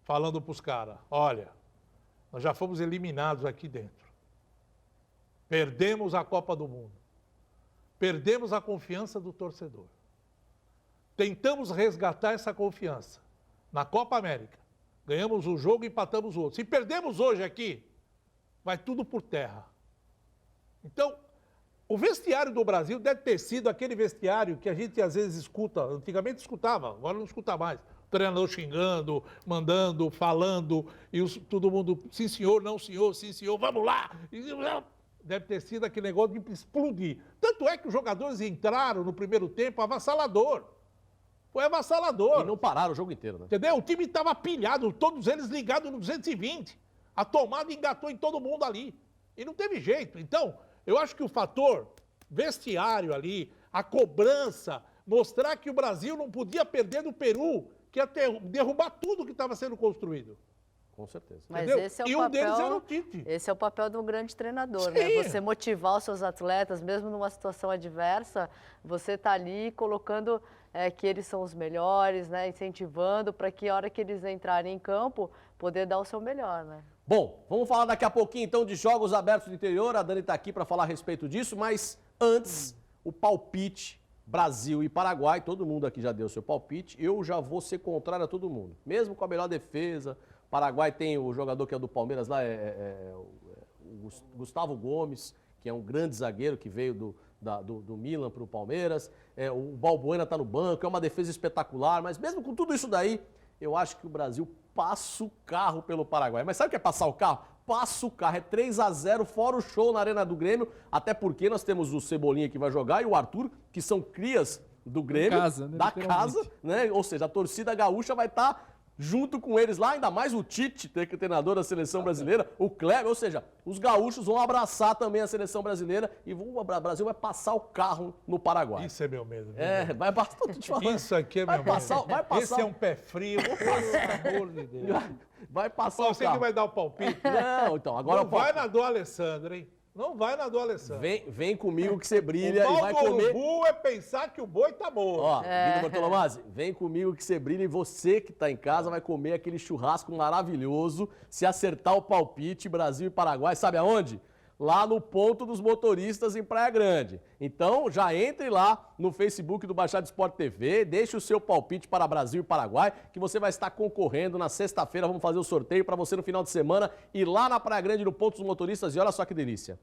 [SPEAKER 2] Falando para os caras, olha, nós já fomos eliminados aqui dentro. Perdemos a Copa do Mundo. Perdemos a confiança do torcedor. Tentamos resgatar essa confiança na Copa América. Ganhamos um jogo e empatamos o outro. Se perdemos hoje aqui, vai tudo por terra. Então, o vestiário do Brasil deve ter sido aquele vestiário que a gente às vezes escuta, antigamente escutava, agora não escuta mais. O treinador xingando, mandando, falando, e todo mundo, sim senhor, não senhor, sim senhor, vamos lá. Deve ter sido aquele negócio de explodir. Tanto é que os jogadores entraram no primeiro tempo avassalador. Foi avassalador.
[SPEAKER 1] E não pararam o jogo inteiro, né?
[SPEAKER 2] Entendeu? O time estava pilhado, todos eles ligados no 220. A tomada engatou em todo mundo ali. E não teve jeito. Então, eu acho que o fator vestiário ali, a cobrança, mostrar que o Brasil não podia perder do Peru, que ia derrubar tudo que estava sendo construído.
[SPEAKER 1] Com certeza.
[SPEAKER 3] Mas
[SPEAKER 2] Entendeu?
[SPEAKER 3] esse é o
[SPEAKER 2] E
[SPEAKER 3] papel,
[SPEAKER 2] deles era o Tite.
[SPEAKER 3] Esse é o papel de um grande treinador,
[SPEAKER 2] Sim.
[SPEAKER 3] né? Você motivar os seus atletas, mesmo numa situação adversa, você está ali colocando que eles são os melhores, né? Incentivando para que a hora que eles entrarem em campo, poder dar o seu melhor, né?
[SPEAKER 1] Bom, vamos falar daqui a pouquinho então de jogos abertos do interior. A Dani está aqui para falar a respeito disso, mas antes, o palpite Brasil e Paraguai. Todo mundo aqui já deu seu palpite. Eu já vou ser contrário a todo mundo. Mesmo com a melhor defesa. Paraguai tem o jogador que é do Palmeiras lá, o Gustavo Gomes, que é um grande zagueiro que veio do Milan para o Palmeiras. O Balbuena está no banco, é uma defesa espetacular, mas mesmo com tudo isso daí, eu acho que o Brasil passa o carro pelo Paraguai. Mas sabe o que é passar o carro? Passa o carro, é 3-0, fora o show na Arena do Grêmio, até porque nós temos o Cebolinha que vai jogar e o Arthur, que são crias do Grêmio,
[SPEAKER 5] casa, né?
[SPEAKER 1] da casa, né? Ou seja, a torcida gaúcha vai estar junto com eles lá, ainda mais o Tite, treinador da seleção brasileira, o Kleber, ou seja, os gaúchos vão abraçar também a seleção brasileira e o Brasil vai passar o carro no Paraguai.
[SPEAKER 2] Isso é meu medo.
[SPEAKER 1] Vai passar, tô te falando.
[SPEAKER 2] Isso aqui é meu medo.
[SPEAKER 1] Vai passar.
[SPEAKER 2] Esse é um pé frio, pelo amor de Deus.
[SPEAKER 1] Vai passar
[SPEAKER 2] Você
[SPEAKER 1] o carro.
[SPEAKER 2] que vai dar o palpite.
[SPEAKER 1] Não, então, agora
[SPEAKER 2] Não vai na do Alessandro, hein? Não vai na do Alessandro.
[SPEAKER 1] Vem comigo que você brilha
[SPEAKER 2] o
[SPEAKER 1] e vai
[SPEAKER 2] mal do
[SPEAKER 1] comer.
[SPEAKER 2] urubu é pensar que o boi tá morto.
[SPEAKER 1] Ó, Guido Bortolomazzi, vem comigo que você brilha e você que tá em casa vai comer aquele churrasco maravilhoso se acertar o palpite Brasil e Paraguai, sabe aonde? Lá no ponto dos motoristas em Praia Grande. Então, já entre lá no Facebook do Baixada Esporte TV, deixe o seu palpite para Brasil e Paraguai, que você vai estar concorrendo na sexta-feira. Vamos fazer o sorteio para você no final de semana ir lá na Praia Grande, no ponto dos motoristas. E olha só que delícia.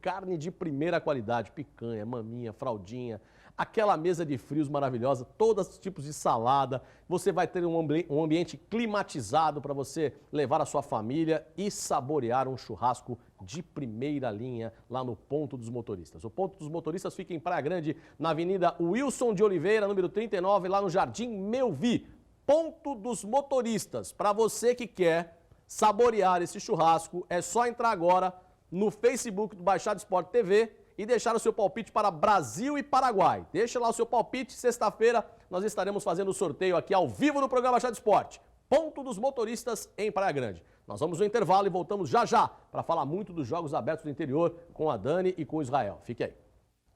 [SPEAKER 1] Carne de primeira qualidade, picanha, maminha, fraldinha. aquela mesa de frios maravilhosa, todos os tipos de salada, você vai ter um ambiente climatizado para você levar a sua família e saborear um churrasco de primeira linha lá no Ponto dos Motoristas. O Ponto dos Motoristas fica em Praia Grande, na Avenida Wilson de Oliveira, número 39, lá no Jardim Melvi. Ponto dos Motoristas. Para você que quer saborear esse churrasco, é só entrar agora no Facebook do Baixada Esporte TV e deixar o seu palpite para Brasil e Paraguai. Deixa lá o seu palpite, sexta-feira nós estaremos fazendo o sorteio aqui ao vivo no programa Baixada Esporte. Ponto dos Motoristas em Praia Grande. Nós vamos no intervalo e voltamos já já para falar muito dos Jogos Abertos do Interior com a Dani e com o Israel. Fique aí.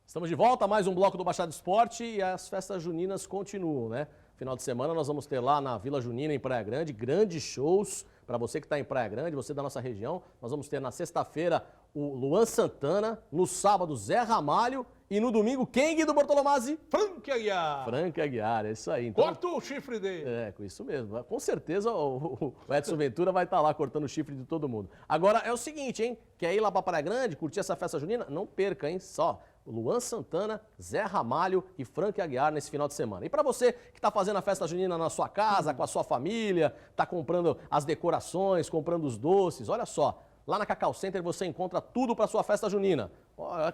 [SPEAKER 1] Estamos de volta, mais um bloco do Baixada Esporte e as festas juninas continuam, né? Final de semana nós vamos ter lá na Vila Junina, em Praia Grande, grandes shows para você que está em Praia Grande, você da nossa região. Nós vamos ter na sexta-feira o Luan Santana, no sábado Zé Ramalho e no domingo quem, Guido Bortolomazzi?
[SPEAKER 2] Frank Aguiar.
[SPEAKER 1] Frank Aguiar, é isso aí. Então,
[SPEAKER 2] Corta o chifre dele.
[SPEAKER 1] é, com isso mesmo. Com certeza o Edson Ventura vai estar lá cortando o chifre de todo mundo. Agora é o seguinte, hein? Quer ir lá para Praia Grande, curtir essa festa junina? Não perca, hein? Só Luan Santana, Zé Ramalho e Frank Aguiar nesse final de semana. E para você que está fazendo a festa junina na sua casa, com a sua família, está comprando as decorações, comprando os doces, olha só, lá na Cacau Center você encontra tudo para sua festa junina.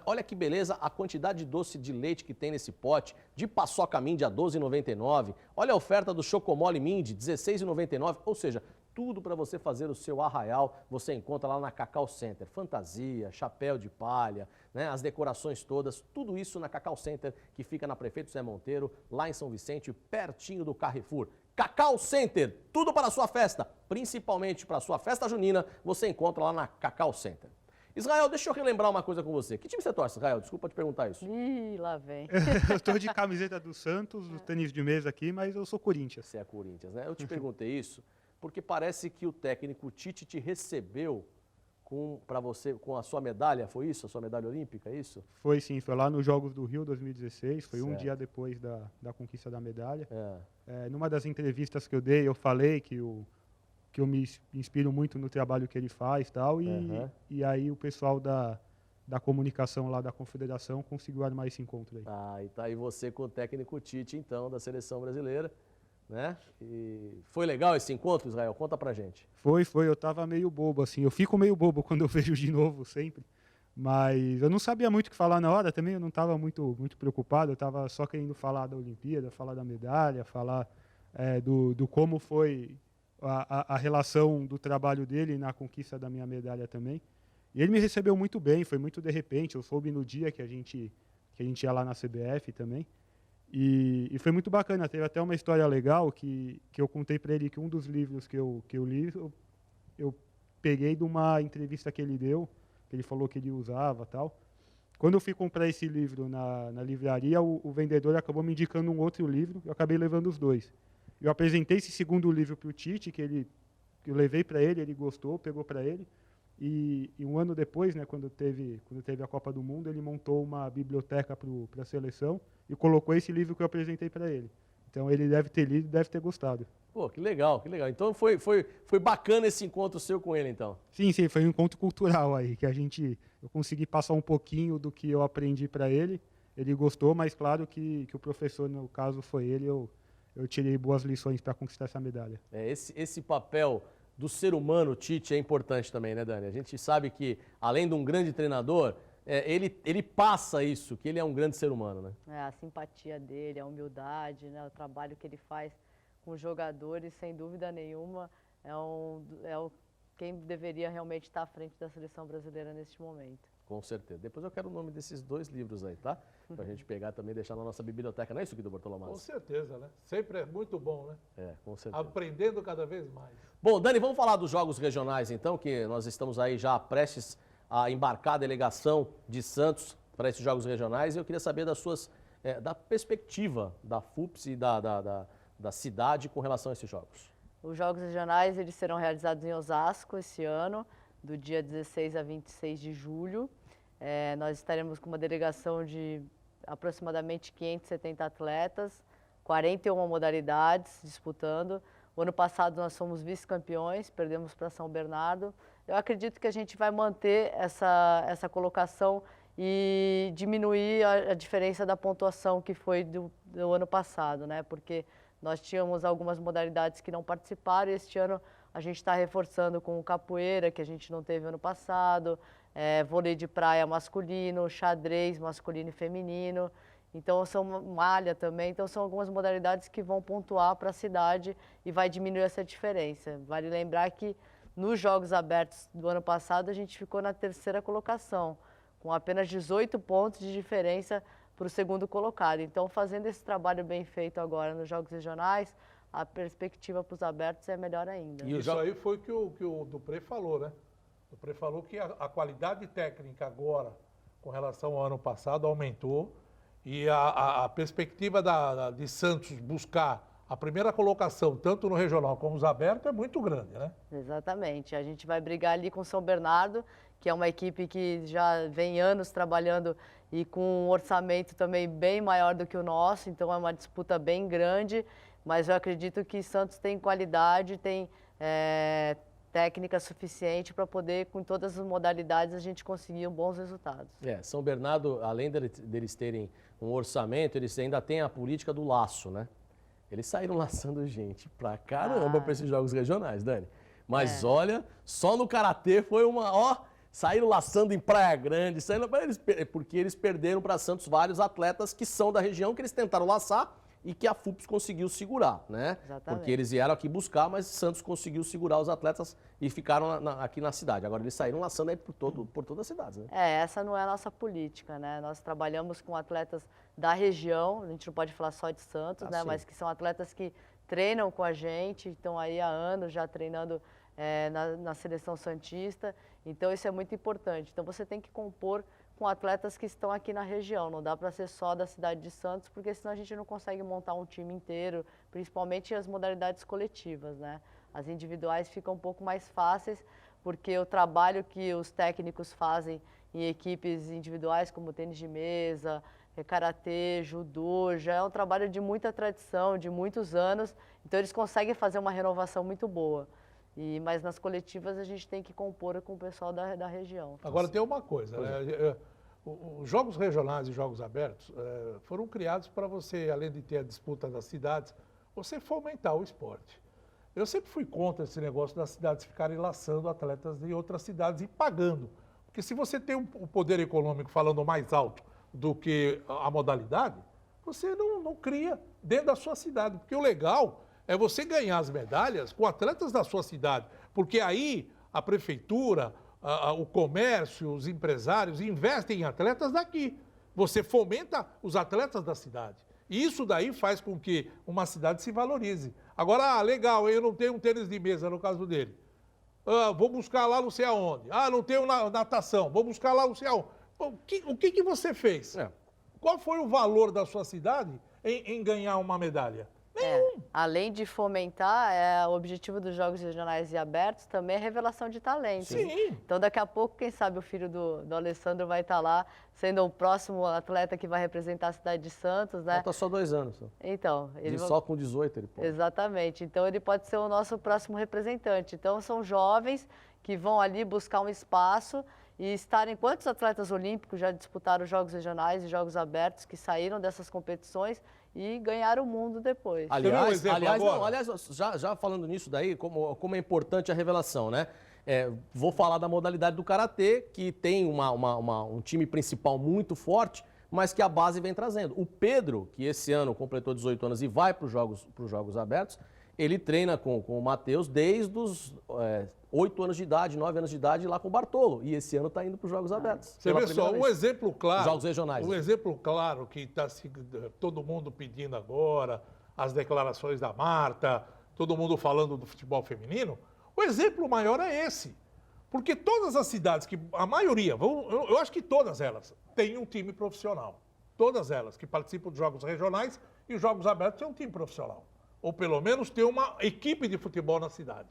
[SPEAKER 1] Olha que beleza a quantidade de doce de leite que tem nesse pote, de paçoca Mindy a R$ 12,99. Olha a oferta do Chocomole Mindy, R$ 16,99. Ou seja, tudo para você fazer o seu arraial, você encontra lá na Cacau Center. Fantasia, chapéu de palha, né, as decorações todas, tudo isso na Cacau Center, que fica na Prefeito Zé Monteiro, lá em São Vicente, pertinho do Carrefour. Cacau Center, tudo para a sua festa, principalmente para a sua festa junina, você encontra lá na Cacau Center. Israel, deixa eu relembrar uma coisa com você. Que time você torce, Israel? Desculpa te perguntar isso.
[SPEAKER 3] Ih, lá vem.
[SPEAKER 4] Eu estou de camiseta do Santos, do tênis de mesa aqui, mas eu sou Corinthians.
[SPEAKER 1] Você é Corinthians, né? Eu te perguntei isso porque parece que o técnico Tite te recebeu com a sua medalha, foi isso? A sua medalha olímpica, é isso?
[SPEAKER 4] Foi sim, foi lá nos Jogos do Rio 2016, foi um
[SPEAKER 1] Certo.
[SPEAKER 4] dia depois da conquista da medalha.
[SPEAKER 1] É.
[SPEAKER 4] Numa das entrevistas que eu dei, eu falei que eu me inspiro muito no trabalho que ele faz tal,
[SPEAKER 1] Uhum.
[SPEAKER 4] e aí o pessoal da comunicação lá da confederação conseguiu armar esse encontro aí.
[SPEAKER 1] Ah, e tá aí você com o técnico Tite, então, da seleção brasileira, né? E foi legal esse encontro, Israel? Conta pra gente.
[SPEAKER 4] Foi, eu tava meio bobo, assim, eu fico meio bobo quando eu vejo de novo sempre, mas eu não sabia muito o que falar na hora também, eu não estava muito preocupado, eu estava só querendo falar da Olimpíada, falar da medalha, falar do como foi a relação do trabalho dele na conquista da minha medalha também. E ele me recebeu muito bem, foi muito de repente, eu soube no dia que a gente ia lá na CBF também. E foi muito bacana, teve até uma história legal que eu contei para ele que um dos livros que eu li, eu peguei de uma entrevista que ele deu, que ele falou que ele usava tal. Quando eu fui comprar esse livro na livraria, o vendedor acabou me indicando um outro livro, eu acabei levando os dois. Eu apresentei esse segundo livro para o Tite, que eu levei para ele gostou, pegou para ele. E um ano depois, né, quando teve a Copa do Mundo, ele montou uma biblioteca para a seleção e colocou esse livro que eu apresentei para ele. Então ele deve ter lido e deve ter gostado.
[SPEAKER 1] Pô, que legal, que legal. Então foi bacana esse encontro seu com ele, então.
[SPEAKER 4] Sim, foi um encontro cultural aí, que eu consegui passar um pouquinho do que eu aprendi para ele. Ele gostou, mas claro que o professor, no caso, foi ele, eu tirei boas lições para conquistar essa medalha.
[SPEAKER 1] Esse papel do ser humano, Tite, é importante também, né, Dani? A gente sabe que, além de um grande treinador, ele passa isso, que ele é um grande ser humano, né?
[SPEAKER 3] A simpatia dele, a humildade, né, o trabalho que ele faz com os jogadores, sem dúvida nenhuma, quem deveria realmente estar à frente da seleção brasileira neste momento.
[SPEAKER 1] Com certeza. Depois eu quero o nome desses dois livros aí, tá? Pra gente pegar também e deixar na nossa biblioteca. Não é isso, Guido Bortolomazzi?
[SPEAKER 2] Com certeza, né? Sempre é muito bom, né?
[SPEAKER 1] Com certeza.
[SPEAKER 2] Aprendendo cada vez mais.
[SPEAKER 1] Bom, Dani, vamos falar dos jogos regionais então, que nós estamos aí já prestes a embarcar a delegação de Santos para esses jogos regionais. E eu queria saber da perspectiva da FUPS e da cidade com relação a esses jogos.
[SPEAKER 3] Os jogos regionais eles serão realizados em Osasco esse ano, do dia 16 a 26 de julho. Nós estaremos com uma delegação de aproximadamente 570 atletas, 41 modalidades disputando. O ano passado nós fomos vice-campeões, perdemos para São Bernardo. Eu acredito que a gente vai manter essa colocação e diminuir a diferença da pontuação que foi do ano passado, né? Porque nós tínhamos algumas modalidades que não participaram e este ano a gente está reforçando com o capoeira, que a gente não teve ano passado, vôlei de praia masculino, xadrez masculino e feminino, então são malha também, então são algumas modalidades que vão pontuar para a cidade e vai diminuir essa diferença. Vale lembrar que nos Jogos Abertos do ano passado a gente ficou na 3ª colocação, com apenas 18 pontos de diferença para o 2º colocado. Então, fazendo esse trabalho bem feito agora nos Jogos Regionais, a perspectiva para os abertos é melhor ainda.
[SPEAKER 2] E isso aí foi o que o Dupré falou, né? O Dupré falou que a qualidade técnica agora, com relação ao ano passado, aumentou e a perspectiva de Santos buscar a primeira colocação, tanto no regional como nos abertos, é muito grande, né?
[SPEAKER 3] Exatamente. A gente vai brigar ali com São Bernardo, que é uma equipe que já vem anos trabalhando e com um orçamento também bem maior do que o nosso, então é uma disputa bem grande, mas eu acredito que Santos tem qualidade, tem técnica suficiente para poder, com todas as modalidades, a gente conseguir bons resultados.
[SPEAKER 1] São Bernardo, além deles terem um orçamento, eles ainda têm a política do laço, né? Eles saíram laçando gente pra caramba para esses jogos regionais, Dani. Mas olha, só no karatê foi saíram laçando em Praia Grande, porque eles perderam para Santos vários atletas que são da região, que eles tentaram laçar e que a FUPS conseguiu segurar, né?
[SPEAKER 3] Exatamente.
[SPEAKER 1] Porque eles vieram aqui buscar, mas Santos conseguiu segurar os atletas e ficaram aqui na cidade. Agora eles saíram laçando aí por todas as cidades, né?
[SPEAKER 3] Essa não é a nossa política, né? Nós trabalhamos com atletas da região, a gente não pode falar só de Santos, né?
[SPEAKER 1] Sim.
[SPEAKER 3] Mas que são atletas que treinam com a gente, estão aí há anos já treinando na seleção santista, então isso é muito importante. Então você tem que compor com atletas que estão aqui na região, não dá para ser só da cidade de Santos, porque senão a gente não consegue montar um time inteiro, principalmente as modalidades coletivas, né? As individuais ficam um pouco mais fáceis, porque o trabalho que os técnicos fazem em equipes individuais, como tênis de mesa, karatê, judô, já é um trabalho de muita tradição, de muitos anos, então eles conseguem fazer uma renovação muito boa. Mas nas coletivas a gente tem que compor com o pessoal da região.
[SPEAKER 2] Agora tem uma coisa, né? Os jogos regionais e jogos abertos foram criados para você, além de ter a disputa das cidades, você fomentar o esporte. Eu sempre fui contra esse negócio das cidades ficarem laçando atletas de outras cidades e pagando. Porque se você tem um poder econômico falando mais alto do que a modalidade, você não cria dentro da sua cidade. Porque o legal é você ganhar as medalhas com atletas da sua cidade. Porque aí a prefeitura, o comércio, os empresários investem em atletas daqui. Você fomenta os atletas da cidade. E isso daí faz com que uma cidade se valorize. Agora, legal, eu não tenho um tênis de mesa no caso dele. Vou buscar lá não sei aonde. Não tenho natação, vou buscar lá não sei aonde. O que você fez? Qual foi o valor da sua cidade em ganhar uma medalha? Nenhum.
[SPEAKER 3] Além de fomentar, o objetivo dos Jogos Regionais e Abertos também é revelação de talentos.
[SPEAKER 2] Sim.
[SPEAKER 3] Então, daqui a pouco, quem sabe o filho do Alessandro vai estar lá, sendo o próximo atleta que vai representar a cidade de Santos, né?
[SPEAKER 1] Falta só 2 anos. Só.
[SPEAKER 3] Então,
[SPEAKER 1] Só com 18 ele pode.
[SPEAKER 3] Exatamente. Então, ele pode ser o nosso próximo representante. Então, são jovens que vão ali buscar um espaço e estarem... Quantos atletas olímpicos já disputaram os Jogos Regionais e Jogos Abertos que saíram dessas competições e ganharam o mundo depois?
[SPEAKER 1] Aliás, já falando nisso daí, como é importante a revelação, né? Vou falar da modalidade do karatê, que tem um time principal muito forte, mas que a base vem trazendo. O Pedro, que esse ano completou 18 anos e vai para os Jogos Abertos, ele treina com o Matheus desde os 8 anos de idade, 9 anos de idade, lá com o Bartolo. E esse ano está indo para os Jogos Abertos.
[SPEAKER 2] Você vê só, um exemplo claro.
[SPEAKER 1] Jogos regionais.
[SPEAKER 2] Um exemplo claro que está todo mundo pedindo agora, as declarações da Marta, todo mundo falando do futebol feminino. O exemplo maior é esse. Porque todas as cidades, a maioria, eu acho que todas elas, têm um time profissional. Todas elas que participam dos Jogos Regionais e os Jogos Abertos têm um time profissional. Ou pelo menos tem uma equipe de futebol na cidade.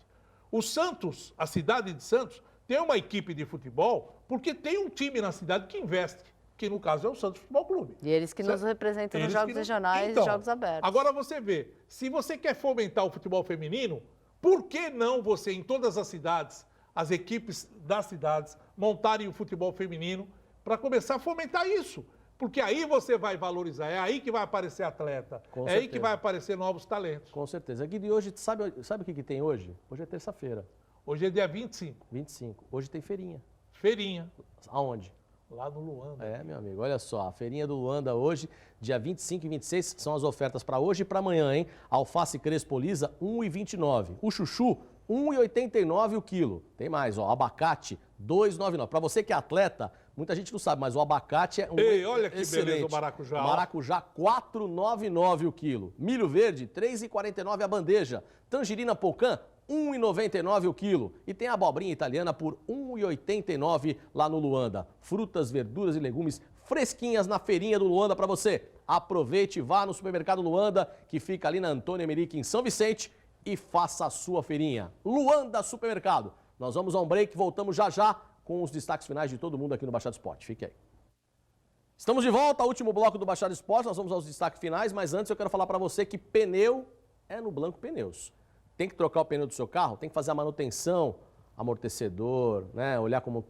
[SPEAKER 2] O Santos, a cidade de Santos, tem uma equipe de futebol porque tem um time na cidade que investe, que no caso é o Santos Futebol Clube.
[SPEAKER 3] E eles que nos representam nos Jogos Regionais e Jogos Abertos.
[SPEAKER 2] Agora você vê, se você quer fomentar o futebol feminino, por que não você, em todas as cidades, as equipes das cidades, montarem o futebol feminino para começar a fomentar isso. Porque aí você vai valorizar, é aí que vai aparecer atleta,
[SPEAKER 1] Com
[SPEAKER 2] é aí
[SPEAKER 1] certeza.
[SPEAKER 2] que vai aparecer novos talentos.
[SPEAKER 1] Com certeza. Guido, e hoje, sabe o que tem hoje? Hoje é terça-feira,
[SPEAKER 2] Hoje é dia 25,
[SPEAKER 1] 25. Hoje tem feirinha.
[SPEAKER 2] feirinha,
[SPEAKER 1] Aonde?
[SPEAKER 2] lá no Luanda.
[SPEAKER 1] É, meu amigo, olha só, a feirinha do Luanda hoje, dia 25 e 26, são as ofertas para hoje e para amanhã, hein? Alface Crespo Lisa, R$ 1,29. O chuchu, R$ 1,89 o quilo. Tem mais, ó, abacate, R$ 2,99. Para você que é atleta, muita gente não sabe, mas o abacate é um
[SPEAKER 2] Ei, olha que
[SPEAKER 1] excelente.
[SPEAKER 2] beleza o maracujá, ó.
[SPEAKER 1] Maracujá, R$ 4,99 o quilo. Milho verde, R$ 3,49 a bandeja. Tangerina Pocã, R$ 1,99 o quilo. E tem a abobrinha italiana por R$ 1,89 lá no Luanda. Frutas, verduras e legumes fresquinhas na feirinha do Luanda para você. Aproveite e vá no supermercado Luanda, que fica ali na Antônio Emerick, em São Vicente, e faça a sua feirinha. Luanda Supermercado. Nós vamos a um break, voltamos já já com os destaques finais de todo mundo aqui no Baixada Esporte. Fique aí. Estamos de volta ao último bloco do Baixada Esporte, nós vamos aos destaques finais, mas antes eu quero falar para você que pneu é no Blanco Pneus. Tem que trocar o pneu do seu carro, tem que fazer a manutenção, amortecedor, né? Olhar como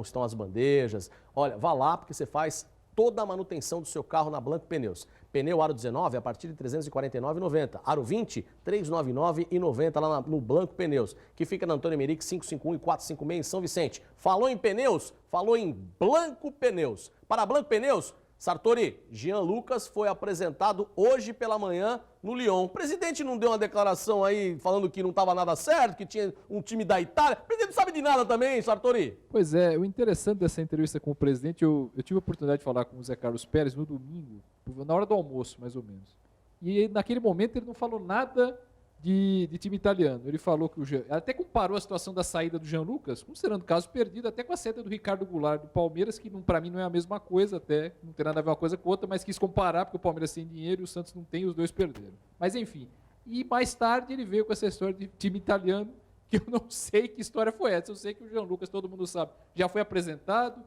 [SPEAKER 1] estão as bandejas. Olha, vá lá porque você faz toda a manutenção do seu carro na Blanco Pneus. Pneu aro 19 a partir de R$ 349,90. Aro 20, R$ 399,90 lá no Blanco Pneus, que fica na Antônio Emerick 551 e 456 em São Vicente. Falou em pneus? Falou em Blanco Pneus. Para Blanco Pneus, Sartori, Jean Lucas foi apresentado hoje pela manhã no Lyon. O presidente não deu uma declaração aí falando que não estava nada certo, que tinha um time da Itália. O presidente não sabe de nada também, Sartori.
[SPEAKER 5] Pois é, o interessante dessa entrevista com o presidente, eu tive a oportunidade de falar com o Zé Carlos Pérez no domingo, na hora do almoço, mais ou menos. E naquele momento ele não falou nada de time italiano. Ele falou que até comparou a situação da saída do Jean Lucas, considerando o caso perdido, até com a saída do Ricardo Goulart do Palmeiras, que para mim não é a mesma coisa, até não tem nada a ver uma coisa com outra, mas quis comparar porque o Palmeiras tem dinheiro e o Santos não tem, os dois perderam. Mas enfim, e mais tarde ele veio com essa história de time italiano, que eu não sei que história foi essa. Eu sei que o Jean Lucas, todo mundo sabe, já foi apresentado,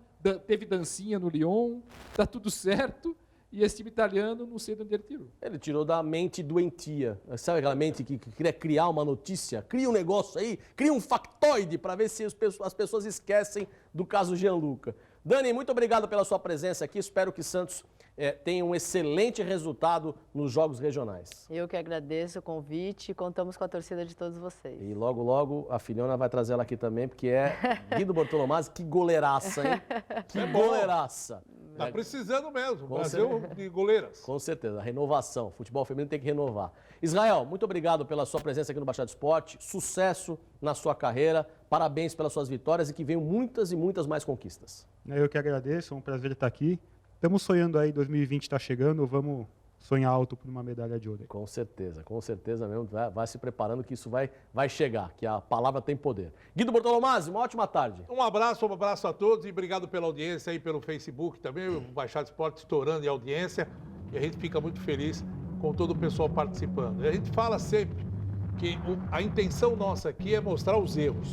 [SPEAKER 5] teve dancinha no Lyon, tá tudo certo. E esse time italiano, não sei de onde ele tirou.
[SPEAKER 1] Ele tirou da mente doentia. Sabe aquela mente que queria criar uma notícia? Cria um negócio aí, cria um factoide para ver se as pessoas esquecem do caso Gianluca. Dani, muito obrigado pela sua presença aqui. Espero que Santos tenha um excelente resultado nos jogos regionais.
[SPEAKER 3] Eu que agradeço o convite e contamos com a torcida de todos vocês.
[SPEAKER 1] E logo, logo, a filhona vai trazer ela aqui também, porque é Guido Bortolomazzi. Que goleiraça, hein? Que goleiraça.
[SPEAKER 2] Tá precisando mesmo,
[SPEAKER 1] Com
[SPEAKER 2] Brasil de goleiras.
[SPEAKER 1] Com certeza, a renovação. O futebol feminino tem que renovar. Israel, muito obrigado pela sua presença aqui no Baixada Esporte. Sucesso na sua carreira. Parabéns pelas suas vitórias e que venham muitas e muitas mais conquistas.
[SPEAKER 4] Eu que agradeço, é um prazer estar aqui. Estamos sonhando aí, 2020 está chegando, vamos sonhar alto por uma medalha de ouro.
[SPEAKER 1] Com certeza mesmo. Vai se preparando que isso vai chegar, que a palavra tem poder. Guido Bortolomazzi, uma ótima tarde.
[SPEAKER 2] Um abraço a todos e obrigado pela audiência aí pelo Facebook também, o Baixada Esporte estourando em audiência. E a gente fica muito feliz com todo o pessoal participando. E a gente fala sempre que a intenção nossa aqui é mostrar os erros.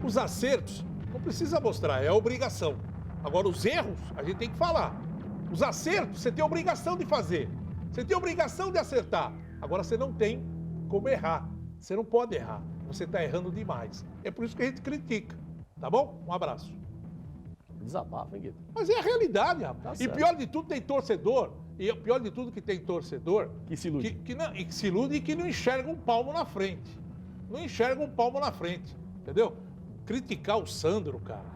[SPEAKER 2] Os acertos não precisa mostrar, é a obrigação. Agora, os erros, a gente tem que falar. Os acertos, você tem a obrigação de fazer. Você tem a obrigação de acertar. Agora, você não tem como errar. Você não pode errar. Você está errando demais. É por isso que a gente critica. Tá bom? Um abraço.
[SPEAKER 1] Desabafa, hein, Guido?
[SPEAKER 2] Mas é a realidade, rapaz.
[SPEAKER 1] Tá
[SPEAKER 2] E
[SPEAKER 1] certo.
[SPEAKER 2] pior de tudo, tem torcedor. E o pior de tudo que tem torcedor...
[SPEAKER 1] Que se ilude.
[SPEAKER 2] Que se ilude e que não enxerga um palmo na frente. Não enxerga um palmo na frente. Entendeu? Criticar o Sandro, cara.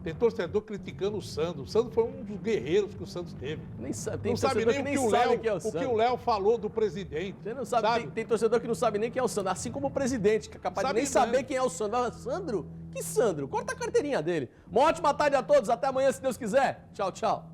[SPEAKER 2] Tem torcedor criticando o Sandro. O Sandro foi um dos guerreiros que o Santos teve.
[SPEAKER 1] Nem sabe, tem
[SPEAKER 2] Não sabe
[SPEAKER 1] torcedor
[SPEAKER 2] nem
[SPEAKER 1] que
[SPEAKER 2] o que o
[SPEAKER 1] sabe
[SPEAKER 2] Léo,
[SPEAKER 1] quem é o
[SPEAKER 2] o que
[SPEAKER 1] Sandro.
[SPEAKER 2] o Léo falou do presidente.
[SPEAKER 1] Você não sabe, tem torcedor que não sabe nem quem é o Sandro, assim como o presidente, que é capaz de
[SPEAKER 2] Sabe
[SPEAKER 1] nem saber
[SPEAKER 2] mesmo.
[SPEAKER 1] quem é o Sandro. Ah, Sandro? Que Sandro? Corta a carteirinha dele. Uma ótima tarde a todos, até amanhã, se Deus quiser. Tchau, tchau.